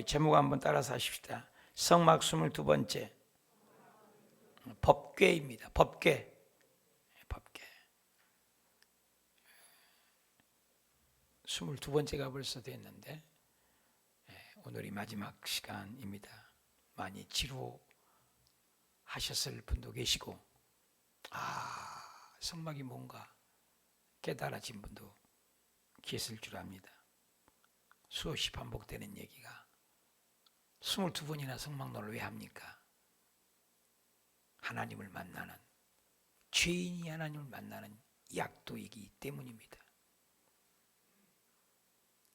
우리 제목 한번 따라서 하십시다. 성막 22번째 법궤입니다. 법궤. 22번째가 벌써 됐는데 오늘이 마지막 시간입니다. 많이 지루하셨을 분도 계시고 성막이 뭔가 깨달아진 분도 계실 줄 압니다. 수없이 반복되는 얘기가 22번이나 성막론을 왜 합니까? 하나님을 만나는, 죄인이 하나님을 만나는 약도이기 때문입니다.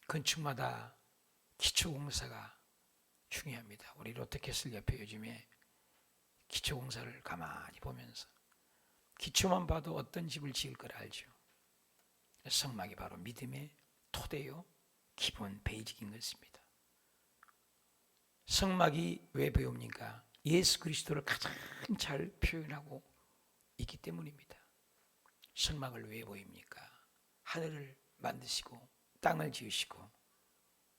건축마다 기초공사가 중요합니다. 우리 롯데캐슬 옆에 요즘에 기초공사를 가만히 보면서 기초만 봐도 어떤 집을 지을 걸 알죠. 성막이 바로 믿음의 토대요, 기본 베이직인 것입니다. 성막이 왜 배웁니까? 예수 그리스도를 가장 잘 표현하고 있기 때문입니다. 성막을 왜 보입니까? 하늘을 만드시고 땅을 지으시고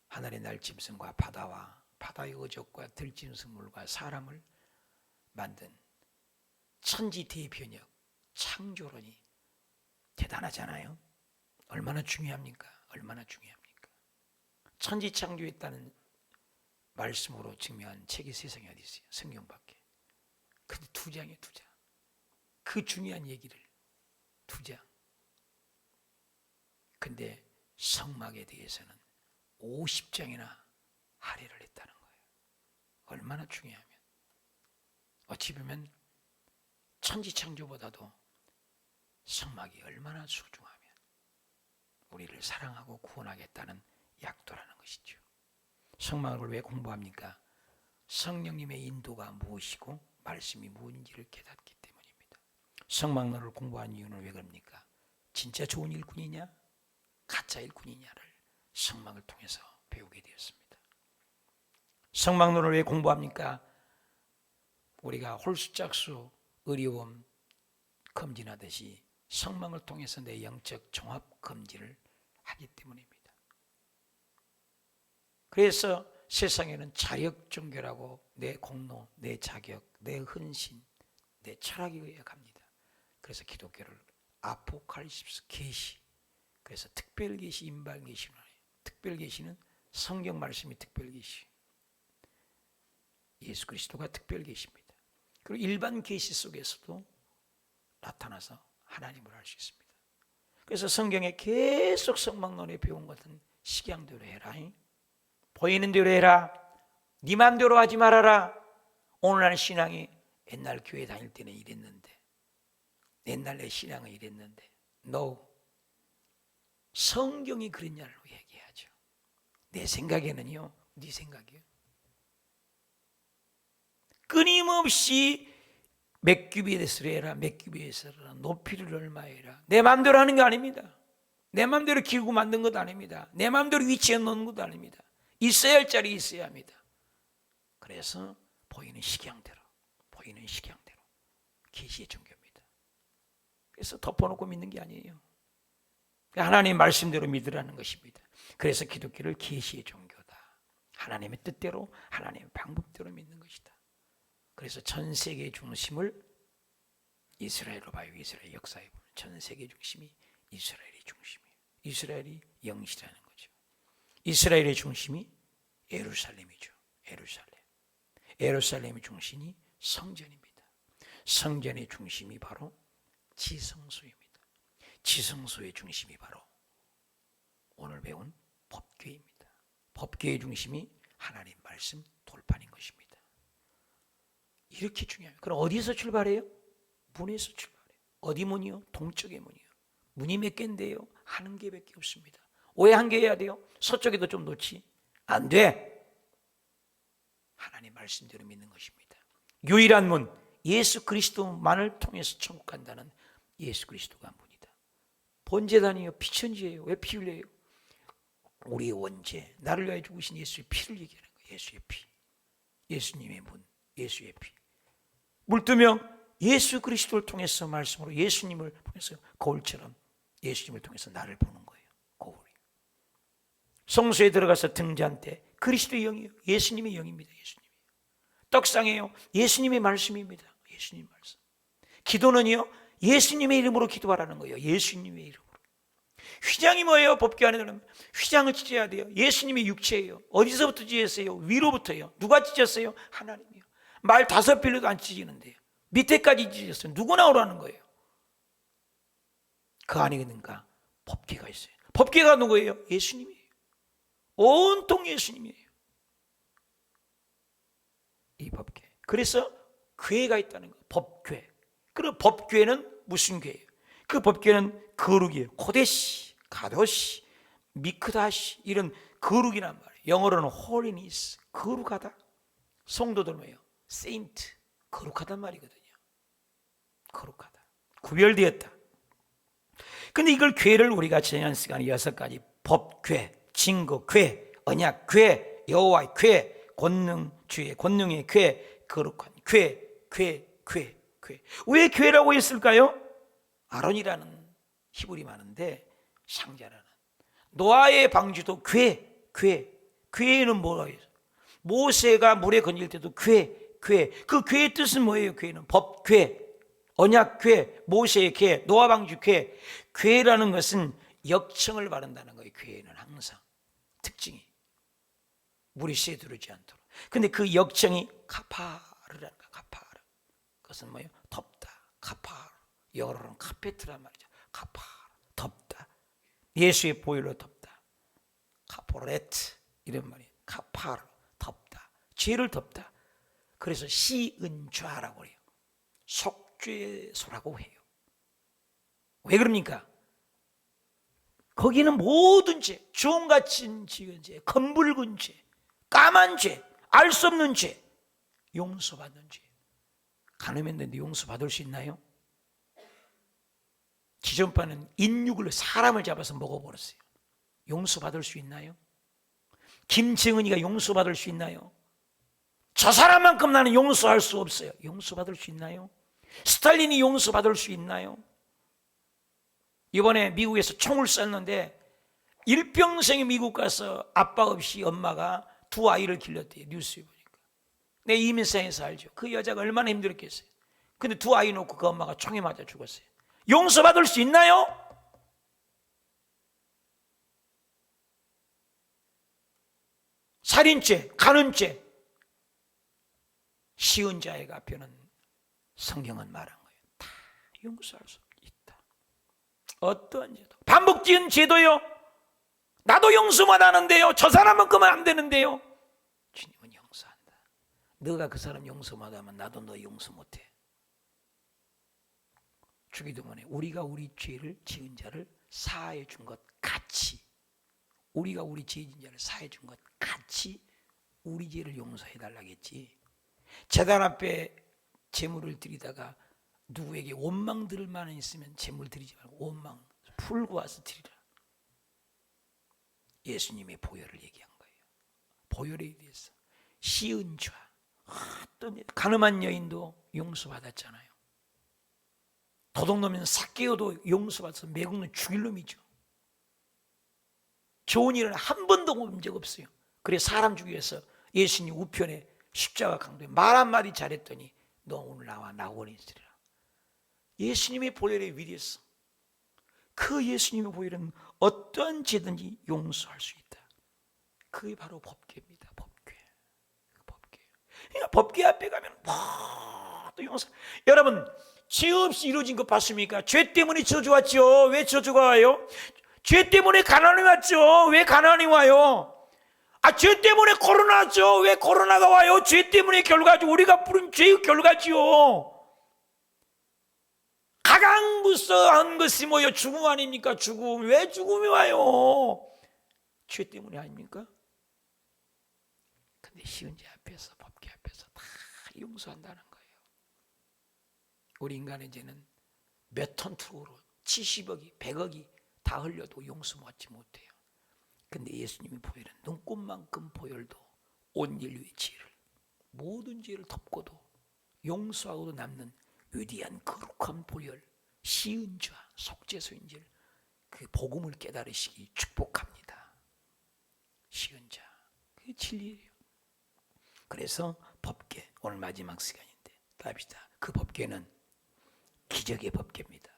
하늘의 날짐승과 바다와 바다의 어족과 들짐승물과 사람을 만든 천지 대변역 창조론이 대단하잖아요. 얼마나 중요합니까? 얼마나 중요합니까? 천지 창조했다는 말씀으로 증명한 책이 세상에 어디 있어요? 성경밖에. 근데 2장이에요, 2장. 그 중요한 얘기를 2장. 근데 성막에 대해서는 50장이나 할애를 했다는 거예요. 얼마나 중요하면. 어찌 보면 천지 창조보다도 성막이 얼마나 소중하면 우리를 사랑하고 구원하겠다는 약도라는 것이죠. 성막을 왜 공부합니까? 성령님의 인도가 무엇이고 말씀이 무엇인지를 깨닫기 때문입니다. 성막론을 공부한 이유는 왜 그럽니까? 진짜 좋은 일꾼이냐 가짜 일꾼이냐를 성막을 통해서 배우게 되었습니다. 성막론을 왜 공부합니까? 우리가 홀수짝수 의료원 검진하듯이 성막을 통해서 내 영적 종합 검진을 하기 때문입니다. 그래서 세상에는 자력 종교라고 내 공로, 내 자격, 내 헌신, 내 철학에 의해 갑니다. 그래서 기독교를 아포칼립스 계시, 그래서 특별계시, 임발계시로 해요. 특별계시는 성경 말씀이 특별계시, 예수 그리스도가 특별계시입니다. 그리고 일반 계시 속에서도 나타나서 하나님을 알 수 있습니다. 그래서 성경에 계속 성막론에 배운 것은 식양대로 해라, 보이는 대로 해라, 네 맘대로 하지 말아라. 오늘날 신앙이 옛날 교회 다닐 때는 이랬는데, 옛날 내 신앙은 이랬는데, No, 성경이 그랬냐를 얘기하죠. 내 생각에는요, 네 생각이요. 끊임없이 몇 규빗에서 해라, 몇 규빗에서 해라, 높이를 얼마에 해라. 내 마음대로 하는 게 아닙니다. 내 마음대로 기르고 만든 것도 아닙니다. 내 마음대로 위치해 놓는 것도 아닙니다. 있어야 할 자리에 있어야 합니다. 그래서 보이는 식양대로 계시의 종교입니다. 그래서 덮어놓고 믿는 게 아니에요. 하나님 말씀대로 믿으라는 것입니다. 그래서 기독교를 계시의 종교다. 하나님의 뜻대로, 하나님의 방법대로 믿는 것이다. 그래서 전 세계의 중심을 이스라엘로 봐요. 이스라엘 역사에 보면 전 세계 중심이 이스라엘의 중심이에요. 이스라엘이 영시라는 거죠. 이스라엘의 중심이 예루살렘이죠. 예루살렘의 중심이 성전입니다. 성전의 중심이 바로 지성소입니다. 지성소의 중심이 바로 오늘 배운 법궤입니다. 법궤의 중심이 하나님 말씀 돌판인 것입니다. 이렇게 중요해요. 그럼 어디서 출발해요? 문에서 출발해요. 어디 문이요? 동쪽의 문이요. 문이 몇 개인데요? 한 개밖에 없습니다. 왜 한 개 해야 돼요? 서쪽에도 좀 놓지? 안 돼. 하나님 말씀대로 믿는 것입니다. 유일한 문, 예수 그리스도만을 통해서 천국 간다는 예수 그리스도가 문이다. 번제단이요, 피천지예요. 왜 피 흘려요? 우리의 원죄, 나를 위하여 죽으신 예수의 피를 얘기하는 거예요. 예수의 피, 예수님의 문, 예수의 피. 물두명 예수 그리스도를 통해서 말씀으로 예수님을 통해서 거울처럼 예수님을 통해서 나를 보는 거예요. 거울이. 성소에 들어가서 등잔 때 그리스도의 영이에요. 예수님의 영입니다. 예수님. 떡상이에요. 예수님의 말씀입니다. 예수님 말씀. 기도는요, 예수님의 이름으로 기도하라는 거예요. 예수님의 이름으로. 휘장이 뭐예요? 법궤 안에 들어가면 휘장을 찢어야 돼요. 예수님의 육체예요. 어디서부터 찢었어요? 위로부터요. 누가 찢었어요? 하나님이요. 말 5필로도 안 찢어지는데요. 밑에까지 찢었어요. 누구나 오라는 거예요. 그 안에 있는가? 법궤가 있어요. 법궤가 누구예요? 예수님이에요. 온통 예수님이에요. 이 법궤. 그래서 궤가 있다는 거예요. 법궤. 그리고 법궤는 무슨 궤예요? 그 법궤는 거룩이에요. 코데시, 가도시, 미크다시 이런 거룩이란 말이에요. 영어로는 holiness, 거룩하다. 성도들 뭐예요? saint, 거룩하단 말이거든요. 거룩하다. 구별되었다. 근데 이걸 궤를 우리가 지난 시간에 6가지 법궤, 증거, 궤, 언약, 궤, 여호와의 궤, 권능주의, 권능의 궤, 거룩한 궤. 왜 궤라고 했을까요? 아론이라는 히브리 많은데 상자라는 노아의 방주도 궤에는 뭐가 있어요? 모세가 물에 건질 때도 그 궤의 뜻은 뭐예요? 궤는 법궤, 언약궤, 모세의 궤, 노아 방주 궤. 궤라는 것은 역청을 바른다는 거예요. 궤는 항상 특징이 물이 새두르지 않도록. 근데 그 역청이 카파르라는 거예요. 카파르. 그것은 뭐예요? 덮다. 카파르. 영어로는 카페트란 말이죠. 카파르. 덮다. 예수의 보혈로 덮다. 카포레트 이런 말이에요. 카파르. 덮다. 죄를 덮다. 그래서 시은좌라고 해요. 속죄소라고 해요. 왜 그럽니까? 거기는 모든 죄, 주홍같이 지은 죄, 검붉은 죄, 까만 죄, 알 수 없는 죄, 용서받는 죄. 간음했는데 용서받을 수 있나요? 지존파는 인육을 사람을 잡아서 먹어버렸어요. 용서받을 수 있나요? 김정은이가 용서받을 수 있나요? 저 사람만큼 나는 용서할 수 없어요. 용서받을 수 있나요? 스탈린이 용서받을 수 있나요? 이번에 미국에서 총을 쐈는데 일평생에 미국 가서 아빠 없이 엄마가 2 아이를 길렀대요. 뉴스에 보니까. 내 이민생에서 알죠. 그 여자가 얼마나 힘들었겠어요. 근데 2 아이 놓고 그 엄마가 총에 맞아 죽었어요. 용서받을 수 있나요? 살인죄, 간음죄, 시은자의 앞에는 성경은 말한 거예요. 다 용서할 수 있다. 어떠한 죄도. 반복 지은 죄도요. 나도 용서만 하는데요. 저 사람만큼은 안 되는데요. 주님은 용서한다. 너가 그 사람 용서 못하면 나도 너 용서 못해. 주기도문에 우리가 우리 죄를 지은 자를 사하여 준 것 같이, 우리가 우리 죄 지은 자를 사하여 준 것 같이 우리 죄를 용서해 달라겠지. 제단 앞에 제물을 드리다가 누구에게 원망 들을 만한 있으면 제물 드리지 말고 원망 풀고 와서 드리라. 예수님의 보혈을 얘기한 거예요. 보혈에 대해서. 시은좌, 어떤 가늠한 여인도 용서받았잖아요. 도둑놈인 삭개오도 용서받아서 매국노 죽일 놈이죠. 좋은 일은 한 번도 본 적 없어요. 그래 사람 죽이기 위해서 예수님 우편에 십자가 강도에 말 한마디 잘했더니 너 오늘 나와 나 원에 있으리라. 예수님의 보혈에 위리했어. 그 예수님의 보혈은 어떠한 죄든지 용서할 수 있다. 그게 바로 법궤입니다. 법궤. 그러니까 법궤 앞에 가면 모두 용서. 여러분 죄 없이 이루어진 것 봤습니까? 죄 때문에 저주 왔죠. 왜 저주가 와요? 죄 때문에 가난이 왔죠. 왜 가난이 와요? 죄 때문에 코로나 왔죠. 왜 코로나가 와요? 죄 때문에 결과죠. 우리가 부른 죄의 결과지요. 가장 무서운 것이 뭐예요? 죽음 아닙니까? 죽음. 왜 죽음이 와요? 죄 때문이 아닙니까? 근데 시은제 앞에서 법궤 앞에서 다 용서한다는 거예요. 우리 인간의 죄는 몇 톤 투구로 70억이 100억이 다 흘려도 용서받지 못해요. 근데 예수님의 보혈은 눈꽃만큼 보혈도 온 인류의 죄를, 모든 죄를 덮고도 용서하고도 남는 위대한 거룩한 보혈, 시은좌, 속죄소인 줄 그 복음을 깨달으시기 축복합니다. 시은좌, 그게 진리예요. 그래서 법궤, 오늘 마지막 시간인데 답시다. 그 법궤는 기적의 법궤입니다.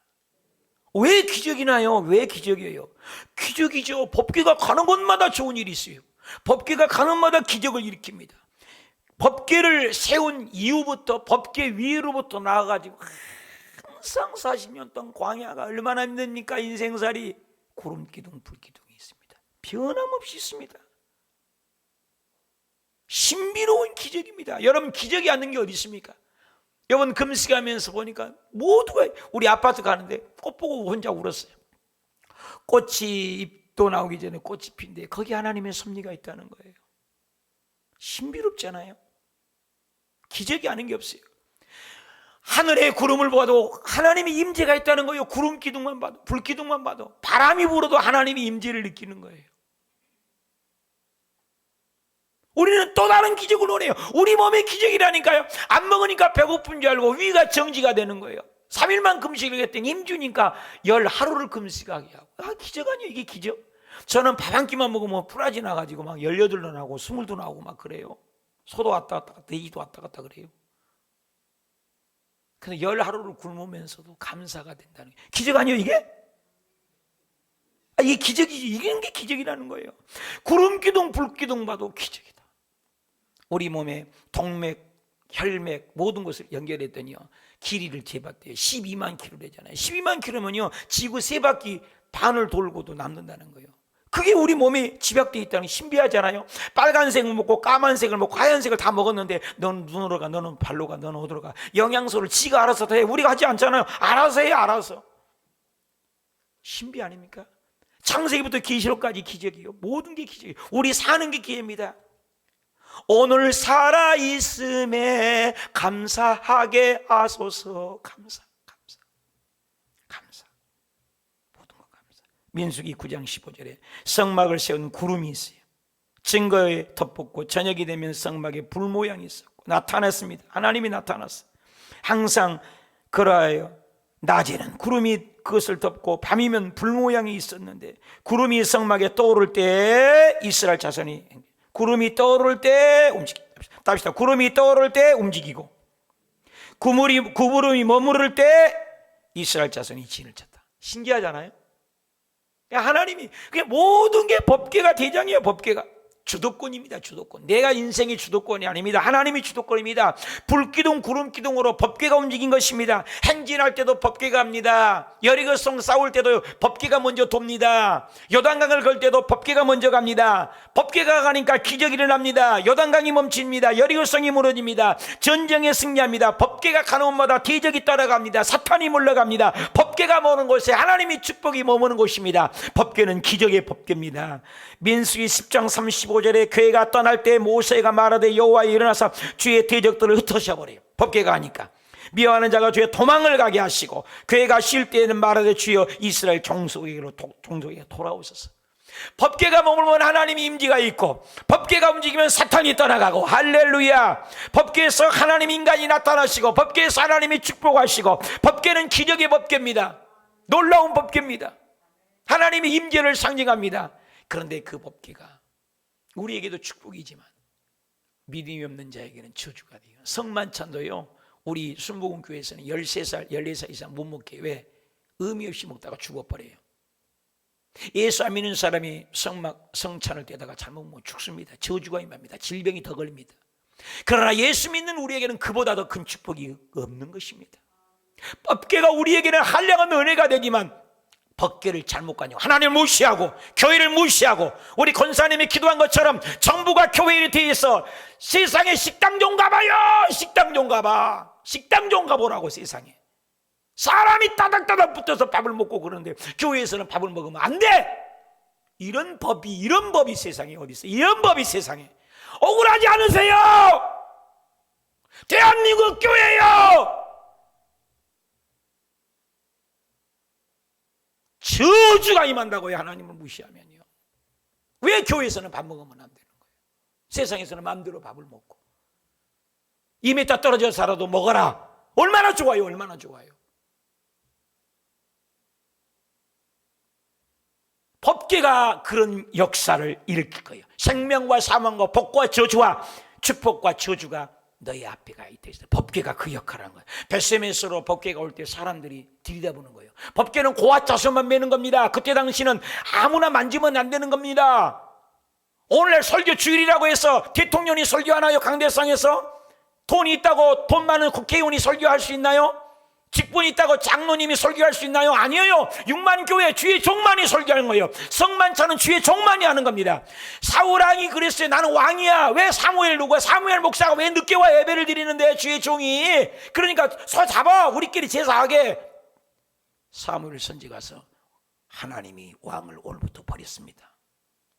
왜 기적이 나요? 왜 기적이에요? 기적이죠. 법궤가 가는 곳마다 좋은 일이 있어요. 법궤가 가는 곳마다 기적을 일으킵니다. 법궤를 세운 이후부터 법궤 위로부터 나와가지고 항상 40년 동안 광야가 얼마나 힘듭니까? 인생살이 구름기둥 불기둥이 있습니다. 변함없이 있습니다. 신비로운 기적입니다. 여러분, 기적이 않는 게 어디 있습니까? 여러분, 금식하면서 보니까 모두가, 우리 아파트 가는데 꽃 보고 혼자 울었어요. 꽃이 잎도 나오기 전에 꽃이 핀데 거기 하나님의 섭리가 있다는 거예요. 신비롭잖아요. 기적이 아닌 게 없어요. 하늘의 구름을 봐도 하나님의 임재가 있다는 거예요. 구름 기둥만 봐도, 불 기둥만 봐도, 바람이 불어도 하나님의 임재를 느끼는 거예요. 우리는 또 다른 기적을 원해요. 우리 몸의 기적이라니까요. 안 먹으니까 배고픈 줄 알고 위가 정지가 되는 거예요. 3일만 금식을 했더니 힘주니까 열 하루를 금식하게 하고. 기적 아니에요, 이게 기적? 저는 밥 한 끼만 먹으면 풀아지 나가지고 막 18도 나고 20도 나오고 막 그래요. 소도 왔다 갔다, 돼지도 왔다 갔다 그래요. 그래서 열 하루를 굶으면서도 감사가 된다는 게 기적 아니에요, 이게? 이게 기적이지. 이게 기적이라는 거예요. 구름 기둥, 불 기둥 봐도 기적이다. 우리 몸에 동맥, 혈맥 모든 것을 연결했더니요, 길이를 재봤대요. 12만 킬로래잖아요. 12만 킬로면요, 지구 3바퀴 반을 돌고도 남는다는 거예요. 그게 우리 몸에 집약되어 있다는 게 신비하잖아요. 빨간색을 먹고 까만색을 먹고 하얀색을 다 먹었는데 너는 눈으로 가, 너는 발로 가, 너는 어디로 가. 영양소를 지가 알아서 다 해. 우리가 하지 않잖아요. 알아서 해, 알아서. 신비 아닙니까? 창세기부터 계시록까지 기적이에요. 모든 게 기적이에요. 우리 사는 게 기회입니다. 오늘 살아있음에 감사하게 하소서. 감사. 모든 거 감사. 민수기 9장 15절에 성막을 세운 구름이 있어요. 증거에 덮었고 저녁이 되면 성막에 불 모양이 있었고 나타났습니다. 하나님이 나타났어요. 항상 그러하여 낮에는 구름이 그것을 덮고 밤이면 불 모양이 있었는데, 구름이 성막에 떠오를 때 이스라엘 자손이, 구름이 떠오를 때 움직이고, 답시다. 구름이 떠오를 때 움직이고, 구름이 머무를 때 이스라엘 자손이 진을 쳤다. 신기하잖아요. 하나님이 그냥 모든 게 법궤가 대장이에요. 법궤가 주도권입니다. 주도권. 내가 인생의 주도권이 아닙니다. 하나님이 주도권입니다. 불기둥 구름기둥으로 법궤가 움직인 것입니다. 행진할 때도 법궤가 합니다. 여리고성 싸울 때도 법궤가 먼저 돕니다. 요단강을 걸 때도 법궤가 먼저 갑니다. 법궤가 가니까 기적이 일어납니다. 요단강이 멈춥니다. 여리고성이 무너집니다. 전쟁에 승리합니다. 법궤가 가는 곳마다 대적이 따라갑니다. 사탄이 물러갑니다. 법궤가 머무는 곳에 하나님의 축복이 머무는 곳입니다. 법궤는 기적의 법궤입니다. 민수기 10장 35절에 그가 떠날 때 모세가 말하되 여호와 일어나서 주의 대적들을 흩으셔버려요. 법궤가 하니까 미워하는 자가 주의 도망을 가게 하시고, 그가 쉴 때에는 말하되 주여 이스라엘 종속에게로 돌아오소서. 법궤가 머물면 하나님의 임재가 있고, 법궤가 움직이면 사탄이 떠나가고, 할렐루야. 법궤에서 하나님 인간이 나타나시고, 법궤에서 하나님이 축복하시고, 법궤는 기적의 법궤입니다. 놀라운 법궤입니다. 하나님의 임재를 상징합니다. 그런데 그 법궤가 우리에게도 축복이지만 믿음이 없는 자에게는 저주가 돼요. 성만찬도요, 우리 순복음교회에서는 13살, 14살 이상 못 먹게. 왜? 의미 없이 먹다가 죽어버려요. 예수 안 믿는 사람이 성찬을 떼다가 잘못 먹으면 죽습니다. 저주가 임합니다. 질병이 더 걸립니다. 그러나 예수 믿는 우리에게는 그보다 더 큰 축복이 없는 것입니다. 법궤가 우리에게는 한량한 은혜가 되지만 법궤를 잘못 가지고 하나님을 무시하고 교회를 무시하고, 우리 권사님이 기도한 것처럼 정부가 교회에 대해서 세상에 식당 좀 가봐요. 식당 좀 가봐. 식당 좀 가보라고. 세상에 사람이 따닥따닥 붙어서 밥을 먹고 그러는데 교회에서는 밥을 먹으면 안 돼. 이런 법이 세상에 어디 있어? 이런 법이 세상에. 억울하지 않으세요? 대한민국 교회요, 저주가 임한다고요. 하나님을 무시하면요. 왜 교회에서는 밥 먹으면 안 되는 거예요? 세상에서는 마음대로 밥을 먹고 2m 떨어져 살아도 먹어라. 얼마나 좋아요. 얼마나 좋아요. 법궤가 그런 역사를 일으킬 거예요. 생명과 사망과 복과 저주와 축복과 저주가 너희 앞에 가 있다. 법궤가 그 역할을 하는 거예요. 벳세메스로 법궤가 올 때 사람들이 들여다보는 거예요. 법궤는 고아 자손만 매는 겁니다. 그때 당시는 아무나 만지면 안 되는 겁니다. 오늘날 설교 주일이라고 해서 대통령이 설교하나요? 강대상에서? 돈이 있다고 돈 많은 국회의원이 설교할 수 있나요? 직분이 있다고 장로님이 설교할 수 있나요? 아니에요. 6만 교회 주의 종만이 설교하는 거예요. 성만 차는 주의 종만이 하는 겁니다. 사울왕이 그랬어요. 나는 왕이야. 왜 사무엘 누구야? 사무엘 목사가 왜 늦게 와 예배를 드리는데 주의 종이. 그러니까 서 잡아 우리끼리 제사하게. 사무엘 선지 가서 하나님이 왕을 오늘부터 버렸습니다.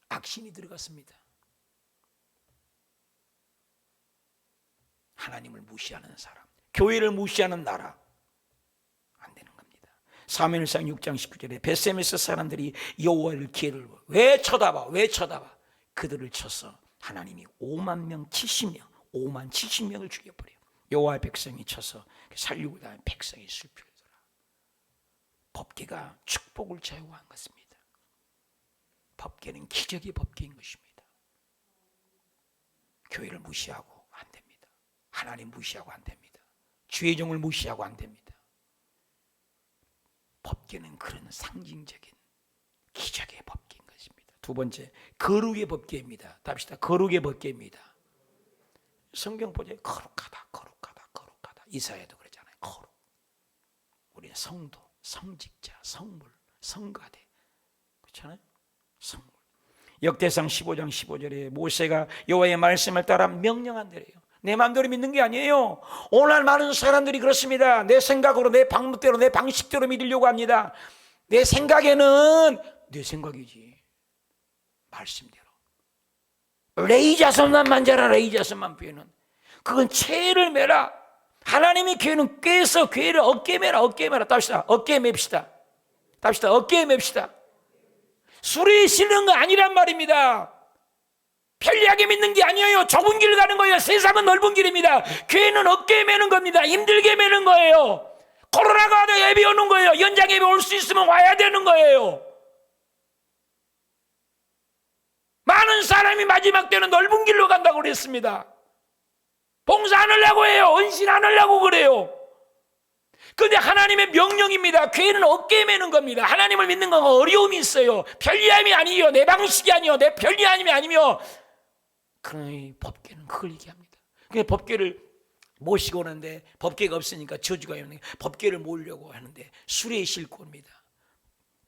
악신이 들어갔습니다. 하나님을 무시하는 사람, 교회를 무시하는 나라 안 되는 겁니다. 사무엘상 6장 19절에 벳세메스 사람들이 여호와를 기회를 왜 쳐다봐? 그들을 쳐서 하나님이 5만 명 70명을 죽여버려요. 여호와의 백성이 쳐서 살리고 다음에 백성이 슬피더라. 법궤가 축복을 좌우한 것입니다. 법궤는 기적의 법궤인 것입니다. 교회를 무시하고 안 됩니다. 하나님 무시하고 안 됩니다. 주의 종을 무시하고 안 됩니다. 법궤는 그런 상징적인 기적의 법궤인 것입니다. 두 번째, 거룩의 법궤입니다. 답시다. 거룩의 법궤입니다. 성경 보세요. 거룩하다. 이사야도 그러잖아요. 거룩. 우리는 성도, 성직자, 성물, 성가대. 그렇잖아요. 성물. 역대상 15장 15절에 모세가 여호와의 말씀을 따라 명령한 대로요. 내 마음대로 믿는 게 아니에요. 오늘 많은 사람들이 그렇습니다. 내 생각으로, 내 방법대로, 내 방식대로 믿으려고 합니다. 내 생각에는 내 생각이지. 말씀대로. 레이자손만 만져라. 레이자손만 빼는. 그건 채를 매라. 하나님의 교회는 꿰서 교회를 어깨 매라. 답시다. 어깨에 맵시다. 어깨에 맵시다. 술에 실는 거 아니란 말입니다. 편리하게 믿는 게 아니에요. 좁은 길 가는 거예요. 세상은 넓은 길입니다. 교회는 어깨에 매는 겁니다. 힘들게 매는 거예요. 코로나가 와도 예배 오는 거예요. 연장 예배 올 수 있으면 와야 되는 거예요. 많은 사람이 마지막 때는 넓은 길로 간다고 그랬습니다. 봉사 안 하려고 해요. 은신 안 하려고 그래요. 그런데 하나님의 명령입니다. 교회는 어깨에 매는 겁니다. 하나님을 믿는 건 어려움이 있어요. 편리함이 아니에요. 내 방식이 아니에요. 내 편리함이 아니며. 그러니 법궤는 그걸 얘기합니다. 그래서 법궤를 모시고 오는데 법궤가 없으니까 저주가 오는 법궤를 모으려고 하는데 수레에 싣고 옵니다.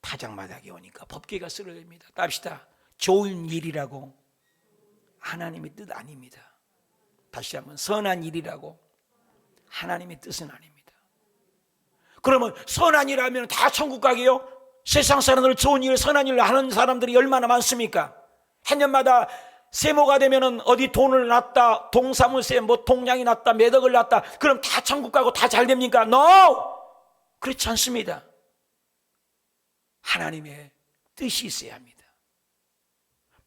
타작마당에 오니까 법궤가 쓰러집니다. 답시다. 좋은 일이라고 하나님의 뜻 아닙니다. 다시 한번 선한 일이라고 하나님의 뜻은 아닙니다. 그러면 선한 일하면 다 천국 가게요? 세상 사람들 좋은 일, 선한 일을 하는 사람들이 얼마나 많습니까? 한 년마다 세모가 되면은 어디 돈을 놨다, 동사무소에 뭐 통장이 났다, 매덕을 놨다, 그럼 다 천국 가고 다 잘 됩니까? No! 그렇지 않습니다. 하나님의 뜻이 있어야 합니다.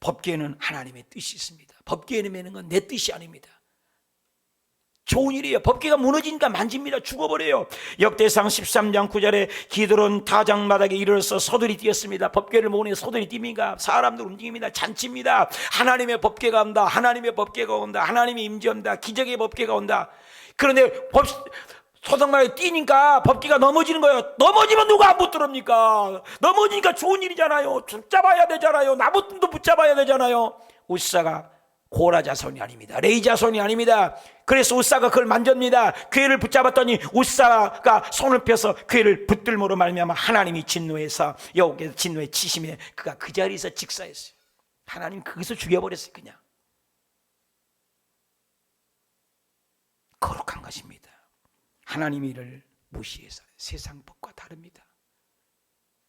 법궤에는 하나님의 뜻이 있습니다. 법궤에 매는 건 내 뜻이 아닙니다. 좋은 일이에요. 법궤가 무너지니까 만집니다. 죽어버려요. 역대상 13장 9절에 기드론 타작마당에 이르러서 소들이 뛰었습니다. 법궤를 모으니 소들이 뜁니다. 사람들 움직입니다. 잔치입니다. 하나님의 법궤가 온다. 하나님의 법궤가 온다. 하나님의 임재온다. 기적의 법궤가 온다. 그런데 소돔마에 뛰니까 법궤가 넘어지는 거예요. 넘어지면 누가 안 붙들습니까? 넘어지니까 좋은 일이잖아요. 붙잡아야 되잖아요. 나부터 붙잡아야 되잖아요. 우사가 고라 자손이 아닙니다. 레이 자손이 아닙니다. 그래서 우사가 그걸 만집니다. 괴를 붙잡았더니 우사가 손을 펴서 괴를 붙들므로 말미암아 하나님이 진노해서 여호와께서 진노에 치심에 그가 그 자리에서 직사했어요. 하나님 거기서 죽여버렸어요. 그냥 거룩한 것입니다. 하나님의 일을 무시해서 세상 법과 다릅니다.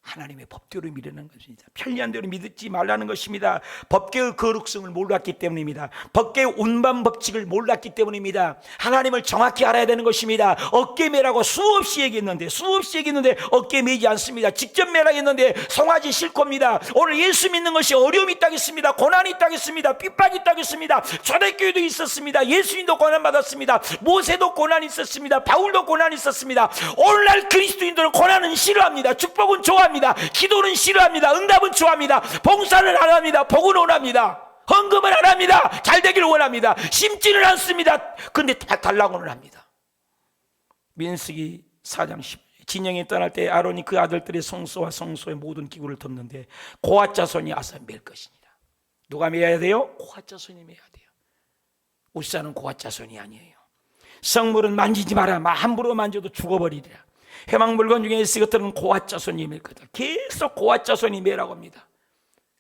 하나님의 법대로 믿는 것입니다. 편리한 대로 믿지 말라는 것입니다. 법궤의 거룩성을 몰랐기 때문입니다. 법궤의 운반 법칙을 몰랐기 때문입니다. 하나님을 정확히 알아야 되는 것입니다. 어깨 매라고 수없이 얘기했는데 어깨 매지 않습니다. 직접 매라고 했는데 송아지 실코입니다. 오늘 예수 믿는 것이 어려움이 있다겠습니다. 고난이 있다겠습니다. 핍박이 있다겠습니다. 초대교회도 있었습니다. 예수님도 고난받았습니다. 모세도 고난이 있었습니다. 바울도 고난이 있었습니다. 오늘날 그리스도인들은 고난은 싫어합니다. 축복은 좋아합니다. 싫어합니다. 기도는 싫어합니다. 응답은 좋아합니다. 봉사는 안 합니다. 복은 원합니다. 헌금을 안 합니다. 잘 되기를 원합니다. 심지는 않습니다. 근데 다 달라고는 합니다. 민수기 4장 10. 진영이 떠날 때 아론이 그 아들들의 성소와 성소의 모든 기구를 덮는데 고앗 자손이 와서 맬 것이니라. 누가 매야 돼요? 고앗 자손이 매야 돼요. 우사는 고앗 자손이 아니에요. 성물은 만지지 마라. 함부로 만져도 죽어버리리라. 해방 물건 중에 있을 것들은 고앗 자손이 맬 거다. 계속 고앗 자손이 매라고 합니다.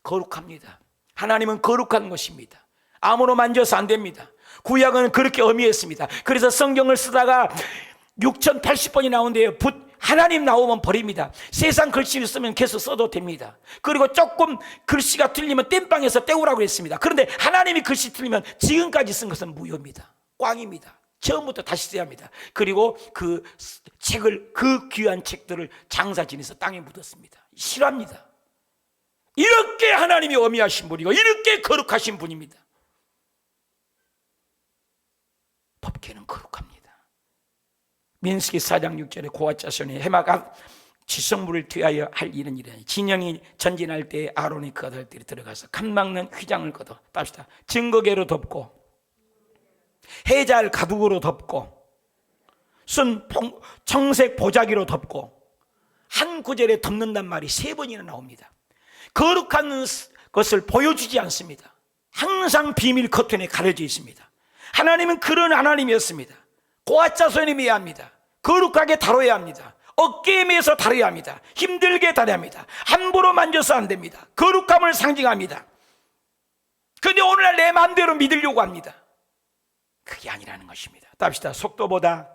거룩합니다. 하나님은 거룩한 것입니다. 아무로 만져서 안 됩니다. 구약은 그렇게 의미했습니다. 그래서 성경을 쓰다가 6080번이 나오는데요. 하나님 나오면 버립니다. 세상 글씨를 쓰면 계속 써도 됩니다. 그리고 조금 글씨가 틀리면 땜빵에서 떼우라고 했습니다. 그런데 하나님이 글씨 틀리면 지금까지 쓴 것은 무효입니다. 꽝입니다. 처음부터 다시 써야 합니다. 그리고 그 책을, 그 귀한 책들을 장사진에서 땅에 묻었습니다. 싫어합니다. 이렇게 하나님이 어미하신 분이고 이렇게 거룩하신 분입니다. 법궤는 거룩합니다. 민수기 4장 6절에 고앗 자손이 해마가 지성물을 퇴하여 할 일은 이러니 진영이 전진할 때 아론이 그 아들들이 들어가서 간 막는 휘장을 걷어 답시다. 증거계로 덮고 해잘 가둑으로 덮고 순 청색 보자기로 덮고 한 구절에 덮는단 말이 3번이나 나옵니다. 거룩한 것을 보여주지 않습니다. 항상 비밀 커튼에 가려져 있습니다. 하나님은 그런 하나님이었습니다. 고앗 자손이 매야 합니다. 거룩하게 다뤄야 합니다. 어깨에 매서 다뤄야 합니다. 힘들게 다뤄야 합니다. 함부로 만져서 안 됩니다. 거룩함을 상징합니다. 그런데 오늘날 내 마음대로 믿으려고 합니다. 그게 아니라는 것입니다. 답시다. 속도보다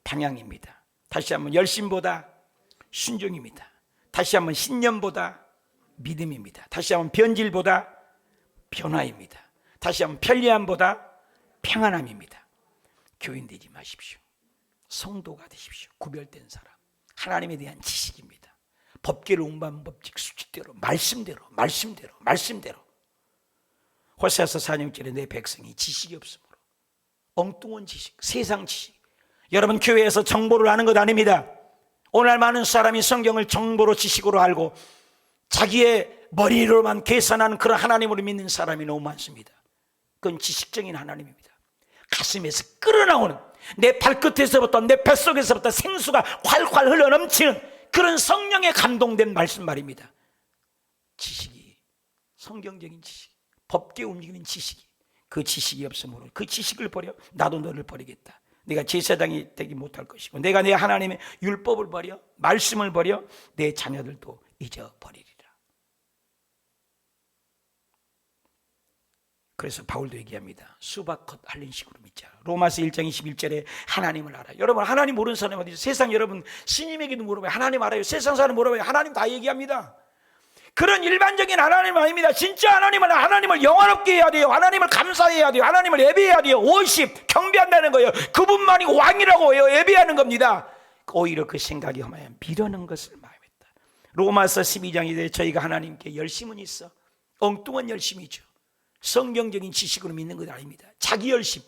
방향입니다. 다시 한번 열심보다 순종입니다. 다시 한번 신념보다 믿음입니다. 다시 한번 변질보다 변화입니다. 다시 한번 편리함보다 평안함입니다. 교인 되지 마십시오. 성도가 되십시오. 구별된 사람. 하나님에 대한 지식입니다. 법계를 운반법칙 수칙대로 말씀대로 호세아서 4장 6절에 내 백성이 지식이 없으므로 엉뚱한 지식, 세상 지식. 여러분 교회에서 정보를 아는 것 아닙니다. 오늘 많은 사람이 성경을 정보로 지식으로 알고 자기의 머리로만 계산하는 그런 하나님으로 믿는 사람이 너무 많습니다. 그건 지식적인 하나님입니다. 가슴에서 끌어나오는 내 발끝에서부터 내 뱃속에서부터 생수가 활활 흘러넘치는 그런 성령에 감동된 말씀 말입니다. 지식이 성경적인 지식, 법계 움직이는 지식이 그 지식이 없으므로 그 지식을 버려 나도 너를 버리겠다. 내가 제사장이 되지 못할 것이고 내가 내 하나님의 율법을 버려 말씀을 버려 내 자녀들도 잊어버리리라. 그래서 바울도 얘기합니다. 수박겉 할린 식으로 믿자. 로마서 1장 21절에 하나님을 알아요. 여러분 하나님 모르는 사람이 어디 있어요? 세상 여러분 스님에게도 물어봐요. 하나님 알아요? 세상 사람 물어봐요. 하나님 다 얘기합니다. 그런 일반적인 하나님 아닙니다. 진짜 하나님은 하나님을 영화롭게 해야 돼요. 하나님을 감사해야 돼요. 하나님을 예배해야 돼요. 월십 경배한다는 거예요. 그분만이 왕이라고 해요. 예배하는 겁니다. 오히려 그 생각이 험하여 미루는 것을 마음했다. 로마서 12장에 저희가 하나님께 열심은 있어. 엉뚱한 열심이죠. 성경적인 지식으로 믿는 것 아닙니다. 자기 열심.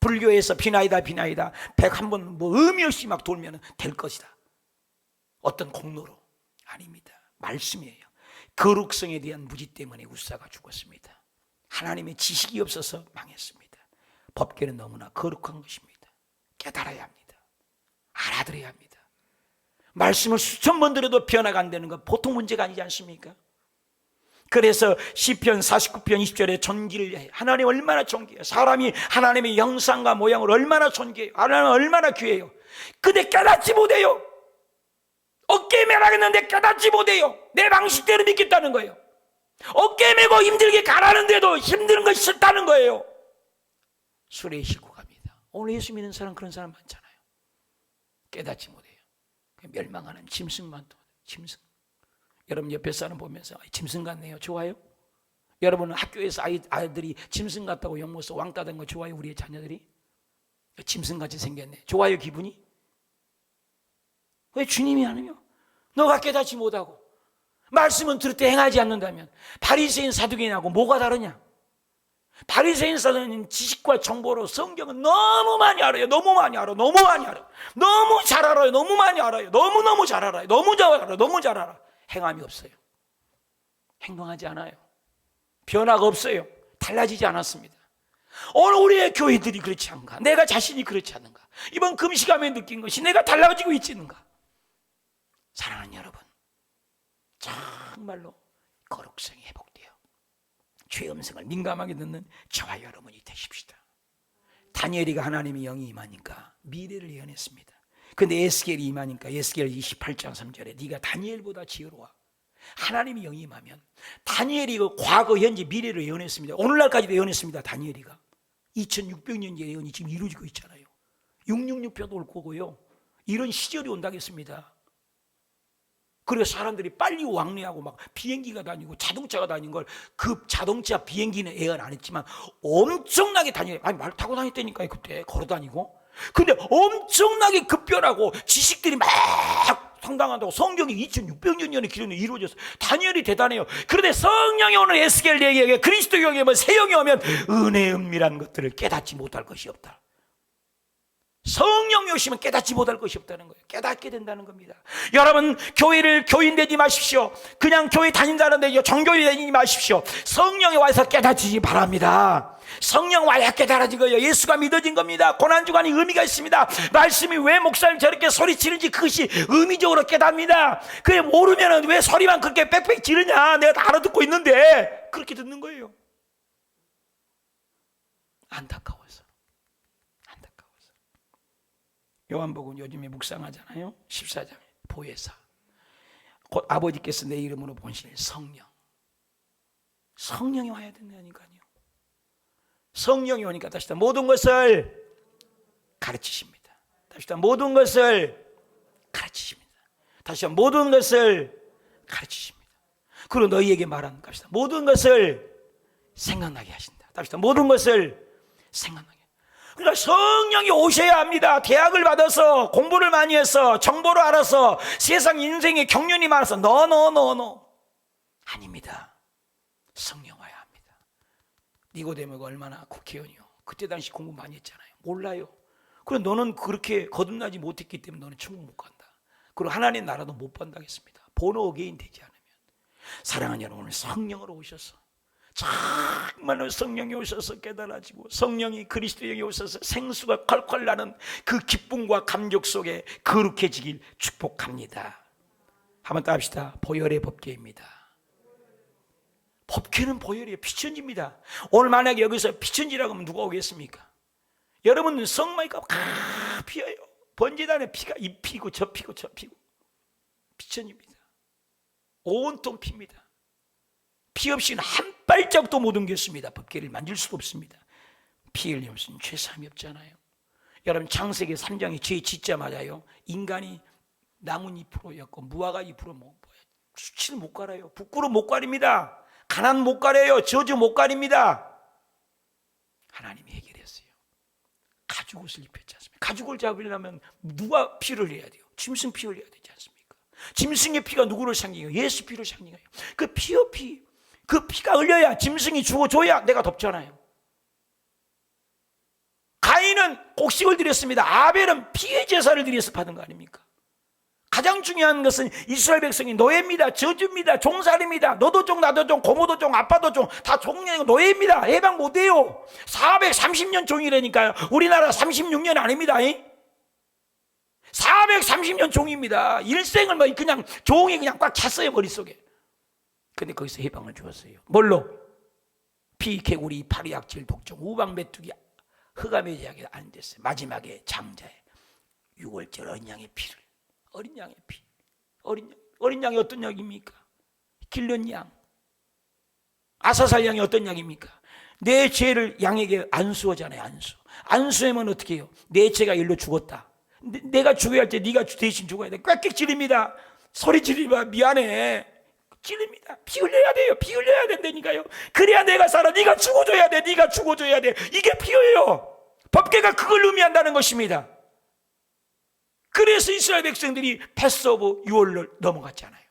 불교에서 비나이다 101번 뭐 의미 없이 막 돌면 될 것이다. 어떤 공로로 아닙니다. 말씀이에요. 거룩성에 대한 무지 때문에 우사가 죽었습니다. 하나님의 지식이 없어서 망했습니다. 법궤는 너무나 거룩한 것입니다. 깨달아야 합니다. 알아들어야 합니다. 말씀을 수천 번 들어도 변화가 안 되는 건 보통 문제가 아니지 않습니까? 그래서 시편 49편 20절에 존귀를 해. 하나님 얼마나 존귀해요. 사람이 하나님의 형상과 모양을 얼마나 존귀해요. 하나님 얼마나 귀해요. 근데 깨닫지 못해요. 어깨에 매라겠는데 깨닫지 못해요. 내 방식대로 믿겠다는 거예요. 어깨에 매고 힘들게 가라는데도 힘든 거 싫다는 거예요. 술에 싣고 갑니다. 오늘 예수 믿는 사람 그런 사람 많잖아요. 깨닫지 못해요. 멸망하는 짐승만 또 짐승. 여러분 옆에 사람 보면서 짐승 같네요. 좋아요? 여러분은 학교에서 아이들이 짐승 같다고 욕먹어서 왕따 된 거 좋아요? 우리의 자녀들이? 짐승같이 생겼네. 좋아요 기분이? 왜 주님이 하느냐? 너가 깨닫지 못하고 말씀은 들을 때 행하지 않는다면 바리새인 사두개인하고 뭐가 다르냐? 바리새인사는 지식과 정보로 성경은 너무 많이 알아요. 너무 많이 알아. 너무 많이 알아. 너무 잘 알아요. 너무 많이 알아요. 너무너무 잘 알아요. 너무 잘 알아. 너무 잘 알아. 행함이 없어요. 행동하지 않아요. 변화가 없어요. 달라지지 않았습니다. 오늘 우리의 교회들이 그렇지 않은가? 내가 자신이 그렇지 않은가? 이번 금식하며 느낀 것이 내가 달라지고 있지 않는가? 사랑하는 여러분, 정말로 거룩성이 회복되어 죄 음성을 민감하게 듣는 저와 여러분이 되십시다. 다니엘이가 하나님의 영이 임하니까 미래를 예언했습니다. 근데 에스겔이 임하니까 에스겔 28장 3절에 네가 다니엘보다 지혜로워. 하나님의 영이 임하면 다니엘이 과거, 현재, 미래를 예언했습니다. 오늘날까지도 예언했습니다. 다니엘이가 2600년 예언이 지금 이루어지고 있잖아요. 666편도 올 거고요. 이런 시절이 온다겠습니다. 그리고 사람들이 빨리 왕래하고 막 비행기가 다니고 자동차가 다니는 걸, 그 자동차 비행기는 예언 안 했지만 엄청나게 다니요. 아니 말 타고 다녔다니까요. 그때 걸어 다니고. 근데 엄청나게 급변하고 지식들이 막 상당한다고. 성경이 2600년 전에 기록이 이루어졌어요. 다니엘이 대단해요. 그런데 성령이 오는 에스겔 얘기에 그리스도 영이 오면, 새 영이 오면 은혜의 은밀한 것들을 깨닫지 못할 것이 없다. 성령이 오시면 깨닫지 못할 것이 없다는 거예요. 깨닫게 된다는 겁니다. 여러분, 교회를 교인 되지 마십시오. 그냥 교회 다닌다는 데요 정교회 다니지 마십시오. 성령이 와서 깨닫지 바랍니다. 성령 와야 깨달아지고요. 예수가 믿어진 겁니다. 고난주간이 의미가 있습니다. 말씀이 왜 목사님 저렇게 소리치는지 그것이 의미적으로 깨닫습니다. 그게 모르면 왜 소리만 그렇게 빽빽 지르냐, 내가 다 알아듣고 있는데. 그렇게 듣는 거예요. 안타까워서. 요한복음 요즘에 묵상하잖아요. 14장에 보혜사, 곧 아버지께서 내 이름으로 보내실 성령. 성령이 와야 된다니까요. 성령이 오니까 다시 모든 것을 가르치십니다. 다시 모든 것을 가르치십니다. 다시 모든 것을 가르치십니다. 그리고 너희에게 말하는 것이다. 모든 것을 생각나게 하신다. 다시 모든 것을 생각나게. 그러니까 성령이 오셔야 합니다. 대학을 받아서 공부를 많이 해서 정보를 알아서 세상 인생에 경륜이 많아서 노 아닙니다. 성령 와야 합니다. 니고데모가 얼마나 국회의원이요. 그때 당시 공부 많이 했잖아요. 몰라요. 그래 너는 그렇게 거듭나지 못했기 때문에 너는 천국 못 간다. 그리고 하나님 나라도 못 본다겠습니다. 본어 어게인 되지 않으면. 사랑하는 여러분, 오늘 성령으로 오셔서 정말로 성령이 오셔서 깨달아지고 성령이 그리스도 영이 오셔서 생수가 콸콸 나는 그 기쁨과 감격 속에 거룩해지길 축복합니다. 한번 따합시다. 보혈의 법궤입니다. 법궤는 보혈이에요. 피천지입니다. 오늘 만약에 여기서 피천지라고 하면 누가 오겠습니까? 여러분 성마니까 피어요. 번제단에 피가 이 피고 저 피고 저 피고. 피천지입니다. 온통 피입니다. 피 없이는 한 발짝도 못 옮겼습니다. 법궤를 만질 수도 없습니다. 피 흘림은 죄사함이 없잖아요. 여러분 창세기 3장이 죄 짓자 맞아요. 인간이 나뭇잎으로였고 무화과 잎으로 수치를 못 갈아요. 부끄러움 못 가립니다. 가난 못 가려요. 저주 못 가립니다. 하나님이 해결했어요. 가죽옷을 입혔지 않습니까? 가죽을 잡으려면 누가 피를 흘려야 돼요? 짐승 피 흘려야 되지 않습니까? 짐승의 피가 누구를 상징해요? 예수 피를 상징해요. 그 피요 피. 그 피가 흘려야 짐승이 죽어줘야 내가 덮잖아요. 가인은 곡식을 드렸습니다. 아벨은 피의 제사를 드려서 받은 거 아닙니까? 가장 중요한 것은 이스라엘 백성이 노예입니다. 저주입니다. 종살입니다. 너도 종, 나도 종, 고모도 종, 아빠도 종, 다 종이 노예입니다. 해방 못해요. 430년 종이라니까요. 우리나라 36년 아닙니다. 430년 종입니다. 일생을 뭐 그냥 종이 그냥 꽉 찼어요, 머릿속에. 근데 거기서 해방을 주었어요. 뭘로? 피, 개구리, 파리, 약질, 독종, 우방, 메뚜기, 흑암의 제약에 앉았어요. 마지막에 장자에 6월절 어린 양의 피를. 어린 양의 피. 어린 양이 어떤 양입니까? 길른 양. 아사살 양이 어떤 양입니까? 내 죄를 양에게 안수하잖아요. 안수하면 어떻게 해요? 내 죄가 일로 죽었다. 내가 죽어야 할 때 네가 대신 죽어야 돼. 꽥꽥 지릅니다. 소리 지르면 미안해. 찌릅니다. 피 흘려야 돼요. 피 흘려야 된다니까요. 그래야 내가 살아. 네가 죽어줘야 돼. 네가 죽어줘야 돼. 이게 피예요. 법궤가 그걸 의미한다는 것입니다. 그래서 이스라엘 백성들이 패스오브 유월을 넘어갔잖아요.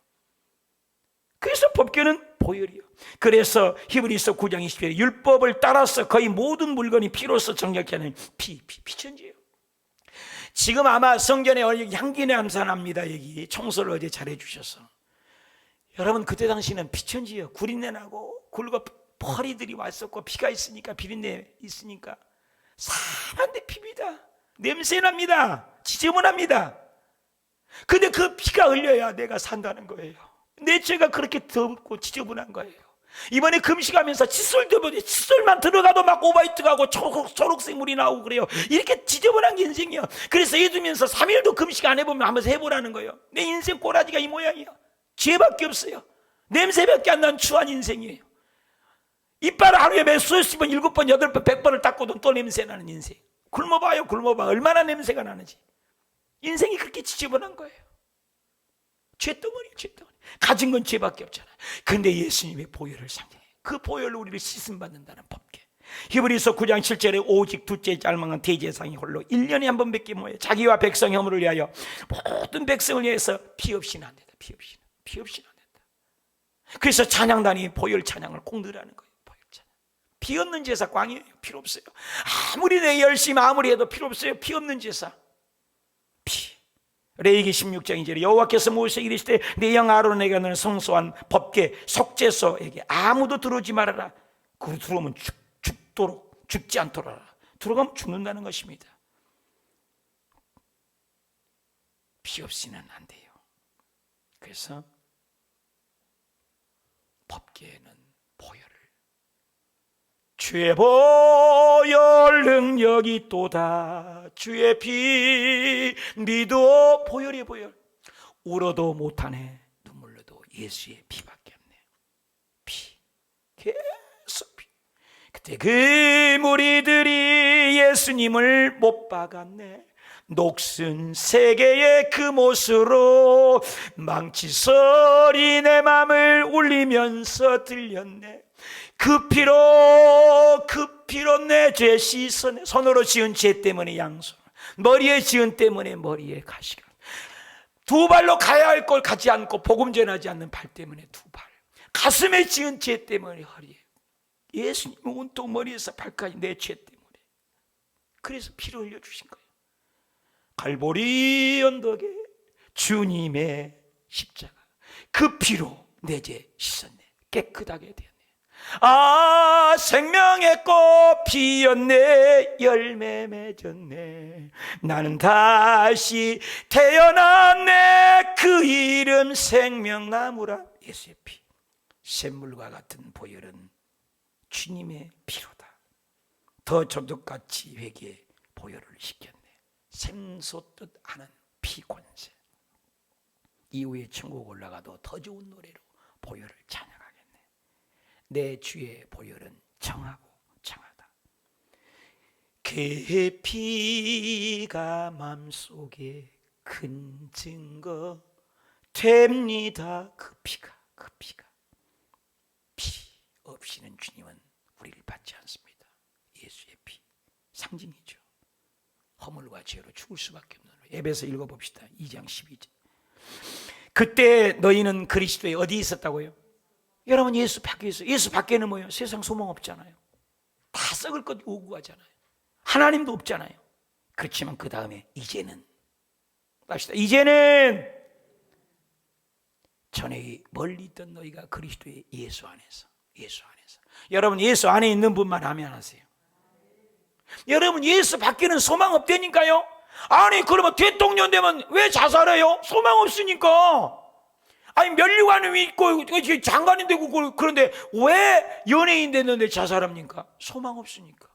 그래서 법궤는 보혈이요. 그래서 히브리서 9장 20절에 율법을 따라서 거의 모든 물건이 피로써 정결케 하는 피천지예요. 지금 아마 성전에 향기 냄새 납니다. 여기 청소를 어제 잘해 주셔서. 여러분 그때 당시는 피천지예요. 구린내 나고 굴고 펄이들이 왔었고 피가 있으니까 비린내 있으니까 사람한테 핍니다. 냄새 납니다. 지저분합니다. 근데 그 피가 흘려야 내가 산다는 거예요. 내 죄가 그렇게 더럽고 지저분한 거예요. 이번에 금식하면서 칫솔만 들어가도 막 오바이트가고 초록색 물이 나오고 그래요. 이렇게 지저분한 인생이요. 그래서 해두면서 3일도 금식 안 해보면 한번 해보라는 거예요. 내 인생 꼬라지가 이 모양이에요. 죄밖에 없어요. 냄새밖에 안 나는 추한 인생이에요. 이빨을 하루에 몇 수십 번, 7번, 8번, 100번을 닦고도 또 냄새 나는 인생. 굶어봐요. 굶어봐. 얼마나 냄새가 나는지. 인생이 그렇게 지저분한 거예요. 죄덩어리예요. 죄덩어리. 가진 건 죄밖에 없잖아요. 근데 예수님의 보혈을 상징해요. 그 보혈로 우리를 씻음 받는다는 법궤. 히브리서 9장 7절에 오직 둘째 짤망한 대제사장이 홀로 1년에 한 번밖에 모여 자기와 백성 혐오를 위하여 모든 백성을 위해서 피 없이는 안 된다. 피 없이는 안 된다. 그래서 찬양단이 보혈 찬양을 꼭 넣으라는 거예요. 보혈 찬양. 피 없는 제사 꽝이에요. 필요 없어요. 아무리 내 열심히 아무리 해도 필요 없어요. 피 없는 제사. 레위기 16장 2절에 여호와께서 모세에게 이르시되 내 형 아론에게 너는 성소한 법궤 속죄소에게 아무도 들어오지 말아라. 그 들어오면 죽지 않도록 하라. 들어가면 죽는다는 것입니다. 피 없이는 안 돼요. 그래서 법궤에는 보혈을 주의 보혈 능력이 있도다. 주의 피 믿어. 보혈이 보혈. 울어도 못하네. 눈물 흘려도 예수의 피밖에 없네. 피. 계속 피. 그때 그 무리들이 예수님을 못 박았네. 녹슨 세계의 그 못으로 망치소리 내 맘을 울리면서 들렸네. 그 피로 내 죄 씻어내. 손으로 지은 죄 때문에 양손, 머리에 지은 때문에 머리에 가시가, 두 발로 가야 할 걸 가지 않고 복음 전하지 않는 발 때문에 두 발, 가슴에 지은 죄 때문에 허리에. 예수님은 온통 머리에서 발까지 내 죄 때문에. 그래서 피를 흘려주신 거예요. 갈보리 언덕에 주님의 십자가, 그 피로 내 죄 씻었네. 깨끗하게 되었네. 아, 생명의 꽃 피었네. 열매 맺었네. 나는 다시 태어났네. 그 이름 생명나무라. 예수의 피. 샘물과 같은 보혈은 주님의 피로다. 더 조덕같이 회개에 보혈을 시켰네. 샘솟듯 하는 피 권세. 이후에 천국 올라가도 더 좋은 노래로 보혈을 찬양하겠네. 내 주의 보혈은 정하고 정하다. 그 피가 맘속에 큰 증거 됩니다. 그 피가 피 없이는 주님은 우리를 받지 않습니다. 예수의 피 상징이죠. 허물과 죄로 죽을 수밖에 없는 거예요. 에베소 읽어봅시다. 2장 12절. 그때 너희는 그리스도에 어디 있었다고요? 여러분 예수 밖에 있어요. 예수 밖에는 뭐예요? 세상 소망 없잖아요. 다 썩을 것 요구하잖아요. 하나님도 없잖아요. 그렇지만 그 다음에 이제는 봅시다. 이제는 전에 멀리 있던 너희가 그리스도의 예수 안에서. 여러분 예수 안에 있는 분만 아멘 하세요. 여러분 예수 밖에는 소망 없다니까요. 아니 그러면 대통령 되면 왜 자살해요? 소망 없으니까. 아니 면류관이 있고 장관이 되고 그런데 왜 연예인 됐는데 자살합니까? 소망 없으니까.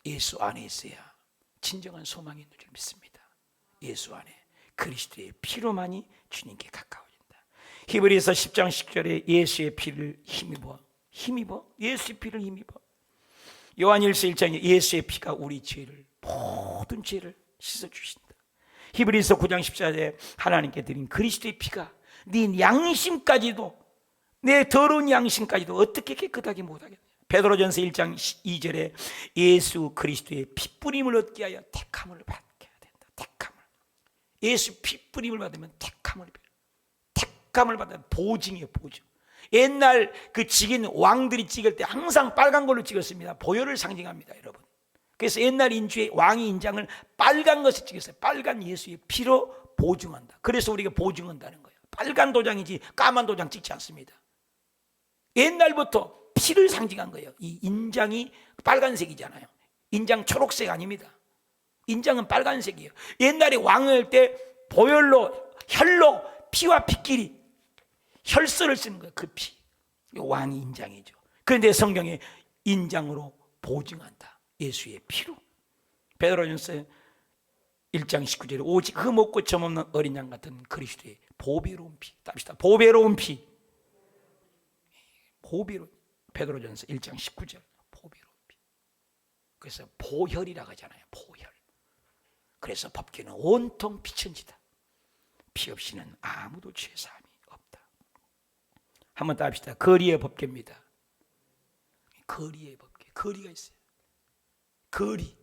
예수 안에 있어야 진정한 소망이 있는 줄 믿습니다. 예수 안에 그리스도의 피로만이 주님께 가까워진다. 히브리서 10장 10절에 예수의 피를 힘입어 예수의 피를 힘입어. 요한일서 1장에 예수의 피가 우리 죄를, 모든 죄를 씻어주신다. 히브리서 9장 14절에 하나님께 드린 그리스도의 피가 네 양심까지도, 내 더러운 양심까지도 어떻게 깨끗하게 못하겠냐. 베드로전서 1장 2절에 예수 그리스도의 피뿌림을 얻게 하여 택함을 받게 해야 된다. 택함을. 예수 피 뿌림을 받으면 택함을 받아요. 택함을 받으면 보증이에요, 보증. 옛날 그 직인 왕들이 찍을 때 항상 빨간 걸로 찍었습니다. 보혈을 상징합니다, 여러분. 그래서 옛날 인주의 왕의 인장을 빨간 것을 찍었어요. 빨간 예수의 피로 보증한다. 그래서 우리가 보증한다는 거예요. 빨간 도장이지 까만 도장 찍지 않습니다. 옛날부터 피를 상징한 거예요. 이 인장이 빨간색이잖아요. 인장 초록색 아닙니다. 인장은 빨간색이에요. 옛날에 왕을 때 보혈로, 혈로, 피와 피끼리 혈서를 쓰는 거예요. 그 피. 왕이 인장이죠. 그런데 성경에 인장으로 보증한다. 예수의 피로. 베드로전서 1장 19절에 오직 흠없고 점없는 어린 양 같은 그리스도의 보배로운 피. 답시다. 보배로운 피. 보배로운. 베드로전서 1장 19절. 보배로운 피. 그래서 보혈이라고 하잖아요. 보혈. 그래서 법궤는 온통 피천지다. 피 없이는 아무도 죄사함이 없다. 한번 더 합시다. 거리의 법궤입니다. 거리의 법궤. 거리가 있어요. 거리.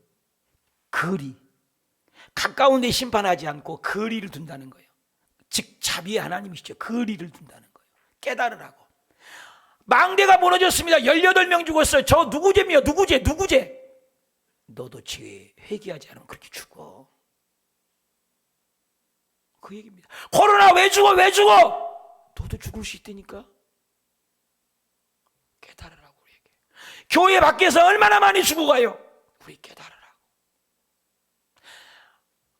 가까운 데 심판하지 않고 거리를 둔다는 거예요. 즉 자비의 하나님이시죠. 거리를 둔다는 거예요. 깨달으라고. 망대가 무너졌습니다. 18명 죽었어요. 저 누구 죄며 누구 죄? 너도 죄 회개하지 않으면 그렇게 죽어. 그 얘기입니다. 코로나 왜 죽어? 너도 죽을 수 있다니까. 깨달으라고 얘기해. 교회 밖에서 얼마나 많이 죽어가요? 우리 깨달으라고.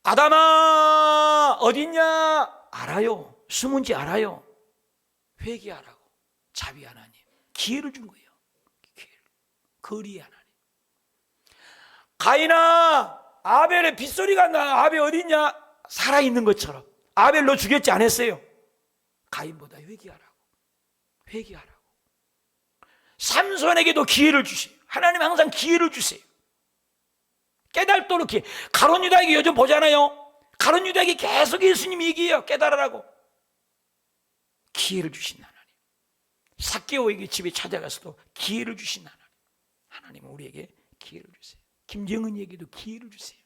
아담아 어딨냐? 알아요. 숨은지 알아요. 회개하라고. 자비 하나님 기회를 준 거예요. 기회를. 거리의 하나님. 가인아 아벨의 빗소리가 나. 아벨 어딨냐? 살아있는 것처럼. 아벨 너 죽였지 않았어요? 가인보다 회개하라고. 삼손에게도 기회를 주세요. 하나님 항상 기회를 주세요. 깨달도록 기회. 가룟 유다에게 요즘 보잖아요. 가룟 유다에게 계속 예수님이 얘기해요. 깨달으라고. 기회를 주신 하나님. 삭개오에게 집에 찾아가서도 기회를 주신 하나님. 하나님은 우리에게 기회를 주세요. 김정은에게도 기회를 주세요.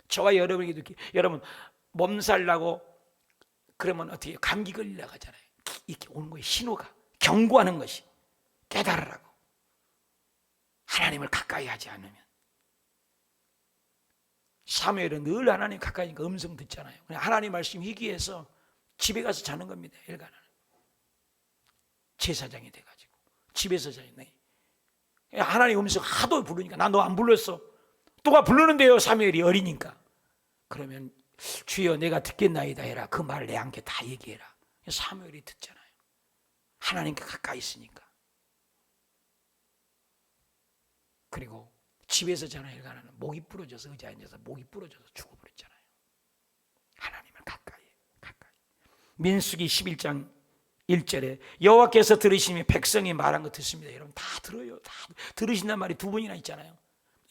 저와 여러분에게도 여러분 몸살 나고 그러면 어떻게 감기 걸리려고 하잖아요. 이렇게 오는 거예요. 신호가. 경고하는 것이. 깨달으라고. 하나님을 가까이 하지 않으면. 사무엘은 늘 하나님 가까이 있으니까 음성 듣잖아요. 그냥 하나님 말씀 희귀해서 집에 가서 자는 겁니다. 일간은. 제사장이 돼가지고 집에서 자네. 하나님 음성 하도 부르니까 나 너 안 불렀어. 누가 부르는데요. 사무엘이 어리니까. 그러면 주여 내가 듣겠나이다 해라. 그 말을 내 함께 다 얘기해라. 사무엘이 듣잖아요. 하나님께 가까이 있으니까. 그리고 집에서 자는 일간은 목이 부러져서 의자에 앉아서 목이 부러져서 죽어버렸잖아요. 하나님을 가까이. 민수기 11장 1절에 여호와께서 들으시며 백성이 말한 거 듣습니다. 여러분 다 들어요. 다 들으신단 말이 두 번이나 있잖아요.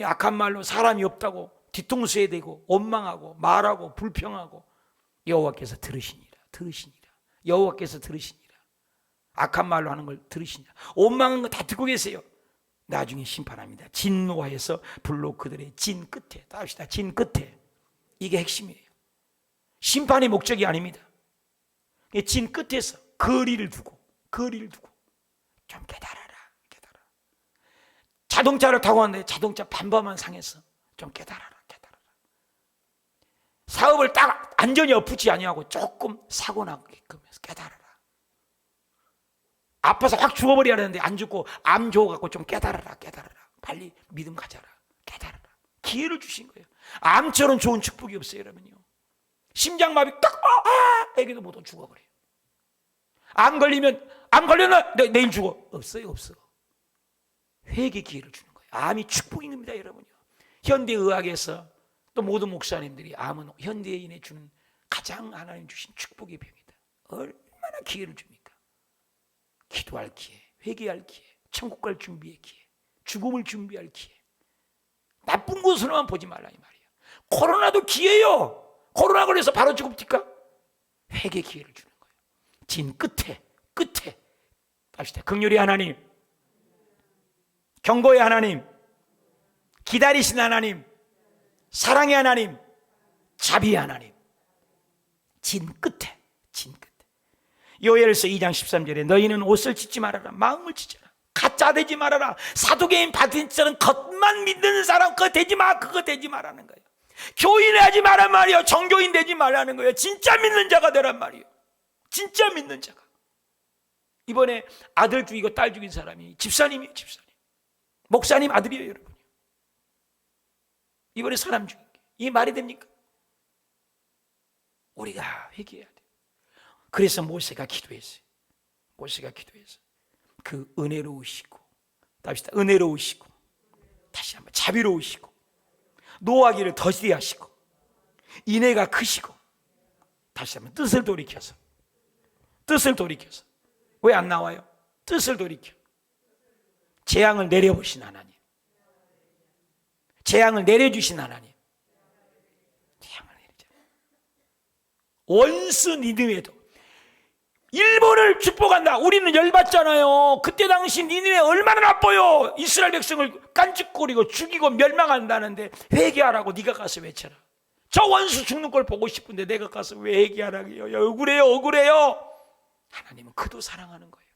악한 말로 사람이 없다고 뒤통수에 대고 원망하고 말하고 불평하고 여호와께서 들으시니라. 여호와께서 들으시니라. 악한 말로 하는 걸 들으시니라. 원망한 거 다 듣고 계세요. 나중에 심판합니다. 진노하여서 불로 그들의 진 끝에. 다 합시다. 진 끝에. 이게 핵심이에요. 심판이 목적이 아닙니다. 진 끝에서 거리를 두고 좀 깨달아라. 자동차를 타고 왔는데 자동차 반바만 상했어. 좀 깨달아라. 사업을 딱 안전히 엎지 아니하고 조금 사고 나게끔 해서 깨달아라. 아파서 확 죽어버려야 하는데 안 죽고 암 줘갖고 좀 깨달아라. 빨리 믿음 가져라. 깨달아라. 기회를 주신 거예요. 암처럼 좋은 축복이 없어요, 여러분요. 심장마비 딱 애기도 못 죽어버려요. 암 걸렸나? 내일 죽어. 없어요. 회개 기회를 주는 거예요. 암이 축복인 겁니다, 여러분요. 현대의학에서 또 모든 목사님들이 암은 현대인에 주는 가장 하나님 주신 축복의 병이다. 얼마나 기회를 줍니까? 기도할 기회, 회개할 기회, 천국 갈 준비의 기회, 죽음을 준비할 기회. 나쁜 곳으로만 보지 말라 이 말이에요. 코로나도 기회요. 코로나 걸려서 바로 죽읍니까? 회개 기회를 주는 거예요. 진 끝에 합시다. 긍휼의 하나님, 경고의 하나님, 기다리신 하나님, 사랑의 하나님, 자비의 하나님. 진 끝에. 요엘서 2장 13절에 너희는 옷을 찢지 말아라, 마음을 찢어라, 가짜 되지 말아라. 사도계인 바틴처럼 겉만 믿는 사람 그거 되지 말라는 거예요. 교인 하지 말란 말이에요. 정교인 되지 말라는 거예요. 진짜 믿는 자가 되란 말이에요. 진짜 믿는 자가. 이번에 아들 죽이고 딸 죽인 사람이 집사님이에요. 목사님 아들이에요, 여러분. 이번에 사람 죽인 게 이 말이 됩니까? 우리가 회개해야 돼요. 그래서 모세가 기도했어요. 그 은혜로우시고, 다시 한번 자비로우시고, 노하기를 더디하시고, 인애가 크시고, 다시 한번 뜻을 돌이켜서 왜 안 나와요? 뜻을 돌이켜 재앙을 내려보신 하나님, 재앙을 내려주신 하나님, 재앙을 내리잖아요. 원수 니느웨도 일본을 축복한다. 우리는 열받잖아요. 그때 당시 니느웨 얼마나 나빠요. 이스라엘 백성을 깐죽거리고 죽이고 멸망한다는데 회개하라고 네가 가서 외쳐라. 저 원수 죽는 걸 보고 싶은데 내가 가서 왜 회개하라고요? 억울해요. 하나님은 그도 사랑하는 거예요.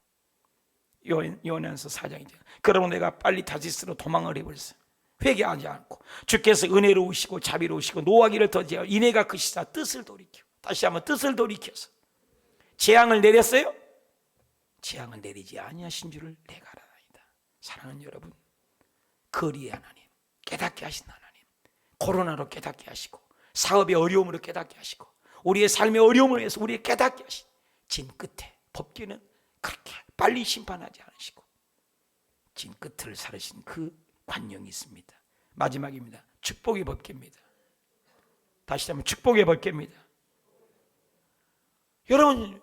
요한서 4장이죠. 그러면 내가 빨리 다시스로 도망을 해버렸어요. 회개하지 않고 주께서 은혜로우시고 자비로우시고 노하기를 더디하여 인애가 크시사 뜻을 돌이켜. 다시 한번 뜻을 돌이켜서 재앙을 내렸어요? 재앙을 내리지 아니하신 줄을 내가 알아나이다. 사랑하는 여러분, 거리의 하나님, 깨닫게 하신 하나님, 코로나로 깨닫게 하시고 사업의 어려움으로 깨닫게 하시고 우리의 삶의 어려움을 위해서 우리의 깨닫게 하신 진 끝에 법궤는 그렇게 빨리 심판하지 않으시고 진 끝을 살으신 그 관용이 있습니다. 마지막입니다. 축복의 법궤입니다. 다시 한번 축복의 법궤입니다. 여러분,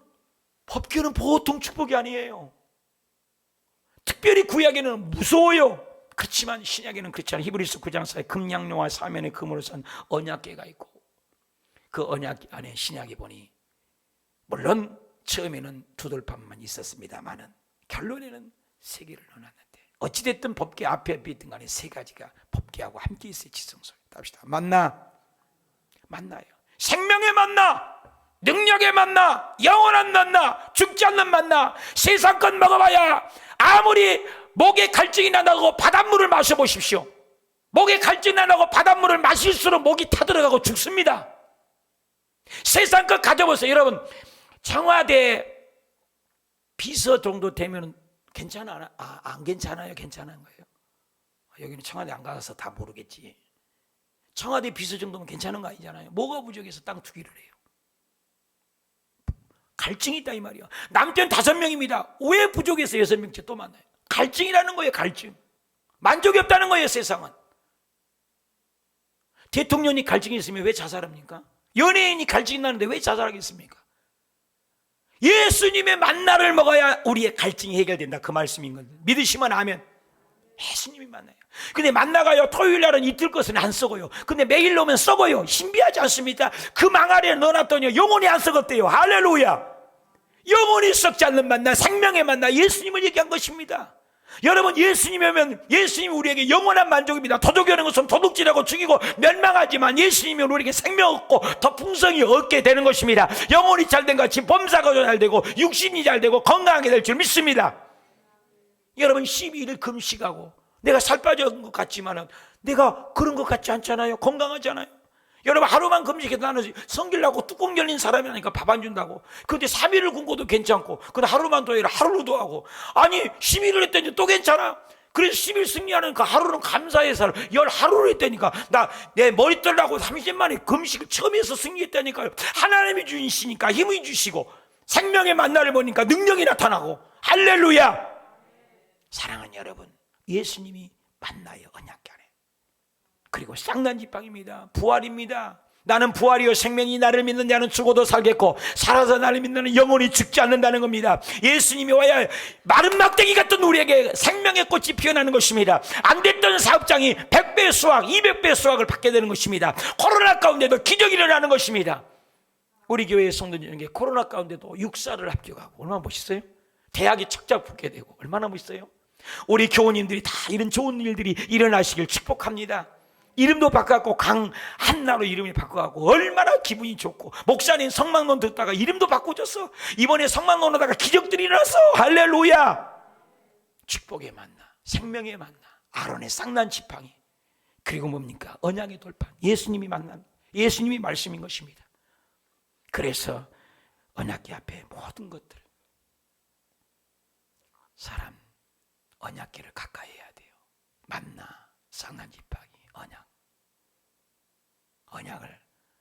법궤는 보통 축복이 아니에요. 특별히 구약에는 무서워요. 그렇지만 신약에는 그렇지 않아요. 히브리서 9장 4에 금양로와 사면의 금으로 산 언약궤가 있고 그 언약 안에 신약에 보니 물론 처음에는 두 돌판만 있었습니다만은 결론에는 세 개를 넣어놨는데 어찌됐든 법궤 앞에 있든 간에 세 가지가 법궤하고 함께 있어요. 지성소에. 답시다. 만나요. 생명의 만나, 능력의 만나, 영원한 만나, 죽지 않는 만나. 세상 것 먹어봐야 아무리 목에 갈증이 난다고 바닷물을 마셔보십시오. 목에 갈증이 난다고 바닷물을 마실수록 목이 타들어가고 죽습니다. 세상 것 가져보세요. 여러분, 청와대 비서 정도 되면 괜찮아? 안 괜찮아요? 괜찮은 거예요? 여기는 청와대 안 가서 다 모르겠지. 청와대 비서 정도면 괜찮은 거 아니잖아요. 뭐가 부족해서 땅 투기를 해요? 갈증이 있다 이 말이야. 남편 5명입니다. 왜 부족해서 6명째 또 만나요? 갈증이라는 거예요. 갈증. 만족이 없다는 거예요. 세상은. 대통령이 갈증이 있으면 왜 자살합니까? 연예인이 갈증이 나는데 왜 자살하겠습니까? 예수님의 만나를 먹어야 우리의 갈증이 해결된다, 그 말씀인 거예요. 믿으시면 아멘. 예수님이 만나요. 근데 만나가요, 토요일 날은 이틀 것은 안 썩어요. 근데 매일 넣으면 썩어요. 신비하지 않습니까? 그 망아리에 넣어놨더니 영원히 안 썩었대요. 할렐루야. 영원히 썩지 않는 만나, 생명의 만나, 예수님을 얘기한 것입니다. 여러분, 예수님이면 예수님이 우리에게 영원한 만족입니다. 도둑이라는 것은 도둑질하고 죽이고 멸망하지만 예수님이 우리에게 생명 얻고 더 풍성히 얻게 되는 것입니다. 영혼이 잘된 같이 범사가 잘되고 육신이 잘되고 건강하게 될 줄 믿습니다. 여러분, 12일을 금식하고 내가 살 빠진 것 같지만 내가 그런 것 같지 않잖아요. 건강하잖아요. 여러분, 하루만 금식해도 나는 성질나고 뚜껑 열린 사람이라니까 밥 안 준다고. 근데 3일을 굶고도 괜찮고, 근데 하루만 더 해라, 하루도 하고. 아니 10일을 했더니 또 괜찮아. 그래서 10일 승리하는 그 하루는 감사해서 10하루를 했다니까. 나 내 머리떨라고 30만에 금식을 처음 해서 승리했다니까요. 하나님이 주시니까 힘이 주시고 생명의 만나를 보니까 능력이 나타나고. 할렐루야. 사랑하는 여러분, 예수님이 만나요, 언약궤 안에. 그리고 쌍난지빵입니다. 부활입니다. 나는 부활이요 생명이, 나를 믿는 자는 죽어도 살겠고 살아서 나를 믿는 자는 영원히 죽지 않는다는 겁니다. 예수님이 와야 마른 막대기 같은 우리에게 생명의 꽃이 피어나는 것입니다. 안 됐던 사업장이 100배 수확, 200배 수확을 받게 되는 것입니다. 코로나 가운데도 기적이 일어나는 것입니다. 우리 교회의 성도들 중에 코로나 가운데도 육사를 합격하고, 얼마나 멋있어요? 대학이 착착 붙게 되고, 얼마나 멋있어요? 우리 교우님들이 다 이런 좋은 일들이 일어나시길 축복합니다. 이름도 바꿔갖고 강한나로 이름이 바꿔갖고 얼마나 기분이 좋고, 목사님 성막론 듣다가 이름도 바꿔줬어. 이번에 성막론 하다가 기적들이 일어났어. 할렐루야. 축복의 만나, 생명의 만나, 아론의 쌍난 지팡이, 그리고 뭡니까? 언약의 돌판, 예수님이 만난, 예수님이 말씀인 것입니다. 그래서 언약궤 앞에 모든 것들, 사람 언약궤를 가까이 해야 돼요. 만나, 쌍난 지팡이, 언약을,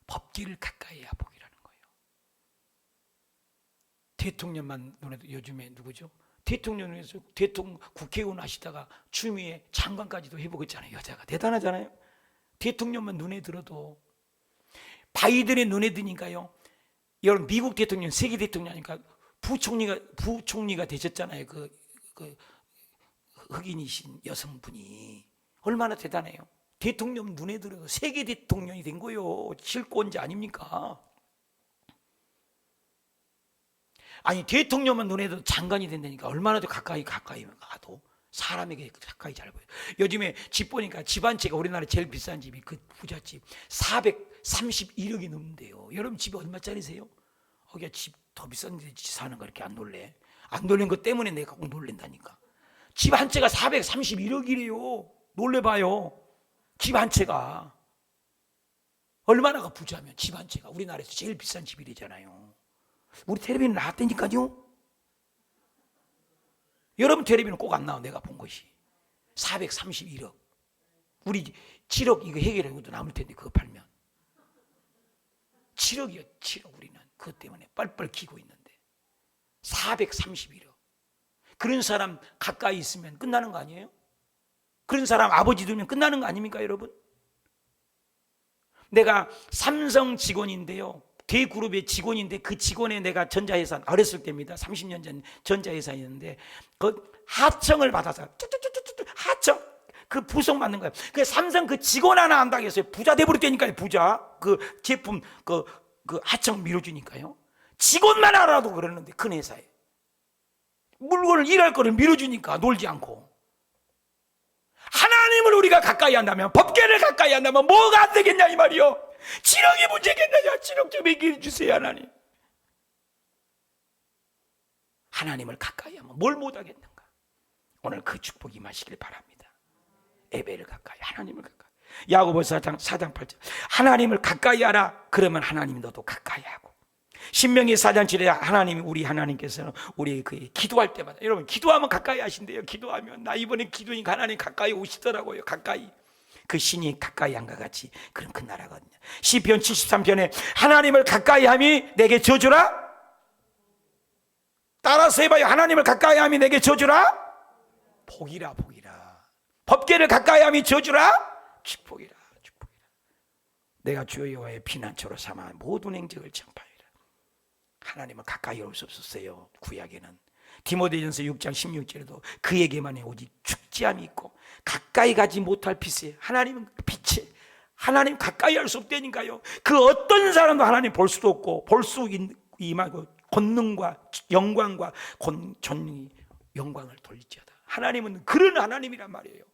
법궤를 가까이 해야 복이라는 거예요. 대통령만 눈에도, 요즘에 누구죠? 대통령에서 국회의원 하시다가 추미애 장관까지도 해보겠잖아요. 여자가 대단하잖아요. 대통령만 눈에 들어도, 바이든의 눈에 드니까요. 여러분, 미국 대통령, 세계 대통령이니까 부총리가 되셨잖아요. 그 흑인이신 여성분이 얼마나 대단해요. 대통령 눈에 들어도 세계 대통령이 된 거예요. 실권자 아닙니까? 아니, 대통령만 눈에 들어도 장관이 된다니까 얼마나 더 가까이 가도 사람에게 가까이 잘 보여요. 요즘에 집 보니까 집 한 채가 우리나라 제일 비싼 집이 그 부잣집 431억이 넘는데요. 여러분 집이 얼마짜리세요? 거기가 집 더 비싼 데 사는 거 이렇게 안 놀래? 안 놀란 것 때문에 내가 꼭 놀랜다니까. 집 한 채가 431억이래요. 놀래봐요. 집 한 채가 얼마나가 부자면 집 한 채가 우리나라에서 제일 비싼 집이래잖아요. 우리 텔레비전 나왔다니까요. 여러분 텔레비전 꼭 안 나와. 내가 본 것이 431억. 우리 7억 이거 해결하고도 남을 텐데 그거 팔면 7억이요. 7억. 우리는 그것 때문에 뻘뻘 기고 있는데 431억. 그런 사람 가까이 있으면 끝나는 거 아니에요? 그런 사람 아버지 두면 끝나는 거 아닙니까 여러분? 내가 삼성 직원인데요, 대그룹의 직원인데 그 직원에 내가 전자회사, 어렸을 때입니다. 30년 전 전자회사였는데 그 하청을 받아서 하청 그 부속 받는 거예요. 그 삼성 그 직원 하나 안다고 했어요. 부자 돼버렸다니까요. 부자. 그 제품 그 하청 밀어주니까요. 직원만 알아도 그러는데 큰 회사에 물건을 일할 거를 밀어주니까 놀지 않고. 하나님을 우리가 가까이 한다면, 법궤를 가까이 한다면 뭐가 안 되겠냐 이 말이요. 7억이 문제겠느냐. 7억 좀 얘기해 주세요. 하나님을 가까이 하면 뭘 못하겠는가. 오늘 그 축복이 임하시길 바랍니다. 예배를 가까이, 하나님을 가까이. 야고보서 4장 8절 하나님을 가까이 하라. 그러면 하나님 너도 가까이 하고. 신명기 4장 7에 하나님, 우리 하나님께서는 우리 그 기도할 때마다, 여러분 기도하면 가까이 하신대요. 기도하면 나 이번에 기도니까 하나님 가까이 오시더라고요. 가까이. 그 신이 가까이 한것 같이 그런 큰 나라거든요. 시편 73편에 하나님을 가까이 함이 내게 저주라. 따라서 해봐요. 하나님을 가까이 함이 내게 저주라. 복이라. 법궤를 가까이 함이 저주라. 축복이라. 내가 주여 여호와의 피난처로 삼아 모든 행적을 전파하리라. 하나님을 가까이 올 수 없었어요. 구약에는 디모데전서 6장 16절에도 그에게만 오직 축지함이 있고 가까이 가지 못할 빛에, 하나님은 빛에, 하나님 가까이 할 수 없다니까요. 그 어떤 사람도 하나님 볼 수도 없고, 볼 수 임하고 권능과 영광과 존귀 영광을 돌릴지어다. 하나님은 그런 하나님이란 말이에요.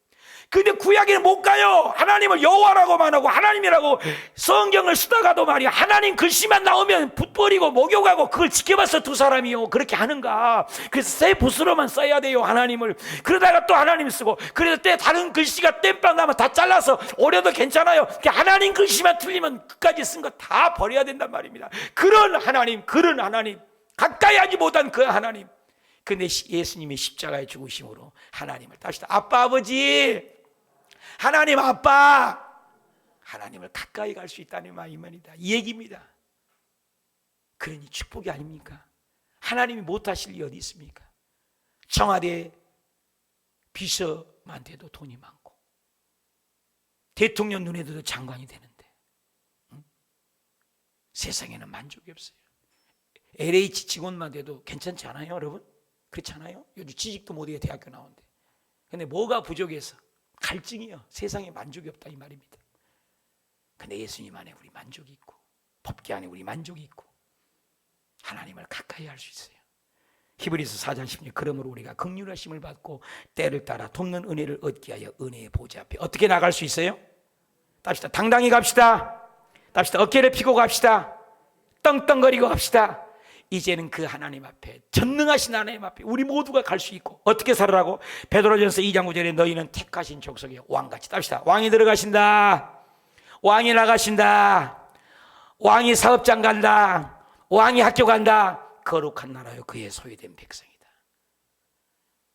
근데 구약에는 못 가요. 하나님을 여호와라고만 하고 하나님이라고 성경을 쓰다가도 말이야, 하나님 글씨만 나오면 붓버리고 목욕하고 그걸 지켜봤어 두 사람이요. 그렇게 하는가. 그래서 새 붓으로만 써야 돼요 하나님을. 그러다가 또 하나님 쓰고, 그래서 때 다른 글씨가 땜빵 나면 다 잘라서 오려도 괜찮아요. 하나님 글씨만 틀리면 끝까지 쓴 거 다 버려야 된단 말입니다. 그런 하나님, 가까이 하지 못한 그 하나님. 근데 예수님이 십자가에 죽으심으로 하나님을 다시, 아빠, 아버지, 하나님 아빠, 하나님을 가까이 갈 수 있다는 말입니다. 이 얘기입니다. 그러니 축복이 아닙니까? 하나님이 못하실 일이 어디 있습니까? 청와대 비서한테도 돈이 많고 대통령 눈에도 장관이 되는데 세상에는 만족이 없어요. LH 직원만 돼도 괜찮지 않아요 여러분? 그렇지 않아요? 요즘 취직도 못해 대학교 나오는데. 근데 뭐가 부족해서? 갈증이요. 세상에 만족이 없다 이 말입니다. 근데 예수님 안에 우리 만족이 있고, 법궤 안에 우리 만족이 있고, 하나님을 가까이 할 수 있어요. 히브리서 4장 16, 그러므로 우리가 긍휼하심을 받고 때를 따라 돕는 은혜를 얻게 하여 은혜의 보좌 앞에 어떻게 나갈 수 있어요? 답시다. 당당히 갑시다. 답시다. 어깨를 펴고 갑시다. 떵떵거리고 갑시다. 이제는 그 하나님 앞에, 전능하신 하나님 앞에 우리 모두가 갈 수 있고, 어떻게 살으라고? 베드로전서 2장 9절에 너희는 택하신 족속의 왕같이. 답시다. 왕이 들어가신다. 왕이 나가신다. 왕이 사업장 간다. 왕이 학교 간다. 거룩한 나라요 그의 소유된 백성이다.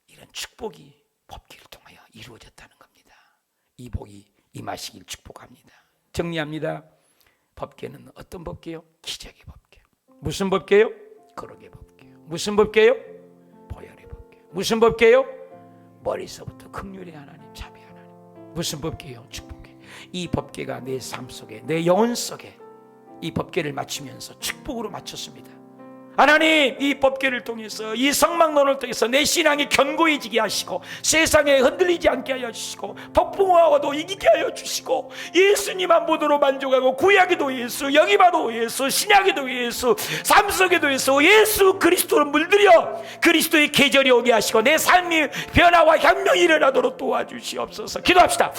이런 축복이 법궤를 통하여 이루어졌다는 겁니다. 이 복이 임하시길 축복합니다. 정리합니다. 법궤는 어떤 법궤요? 기적의 법궤. 무슨 법궤요? 거룩의 법궤. 무슨 법궤요? 보혈의 법궤. 무슨 법궤요? 머리서부터 긍휼의 하나님, 자비 하나님. 무슨 법궤요? 축복궤. 이 법궤가 내 삶 속에, 내 영혼 속에 이 법궤를 맞추면서 축복으로 맞췄습니다. 하나님, 이 법궤를 통해서, 이 성막론을 통해서 내 신앙이 견고해지게 하시고, 세상에 흔들리지 않게 하여 주시고, 폭풍하고도 이기게 하여 주시고, 예수님 한 분으로 만족하고, 구약에도 예수, 영입하도 예수, 신약에도 예수, 삶 속에도 예수 그리스도로 물들여 그리스도의 계절이 오게 하시고, 내 삶이 변화와 혁명이 일어나도록 도와주시옵소서. 기도합시다.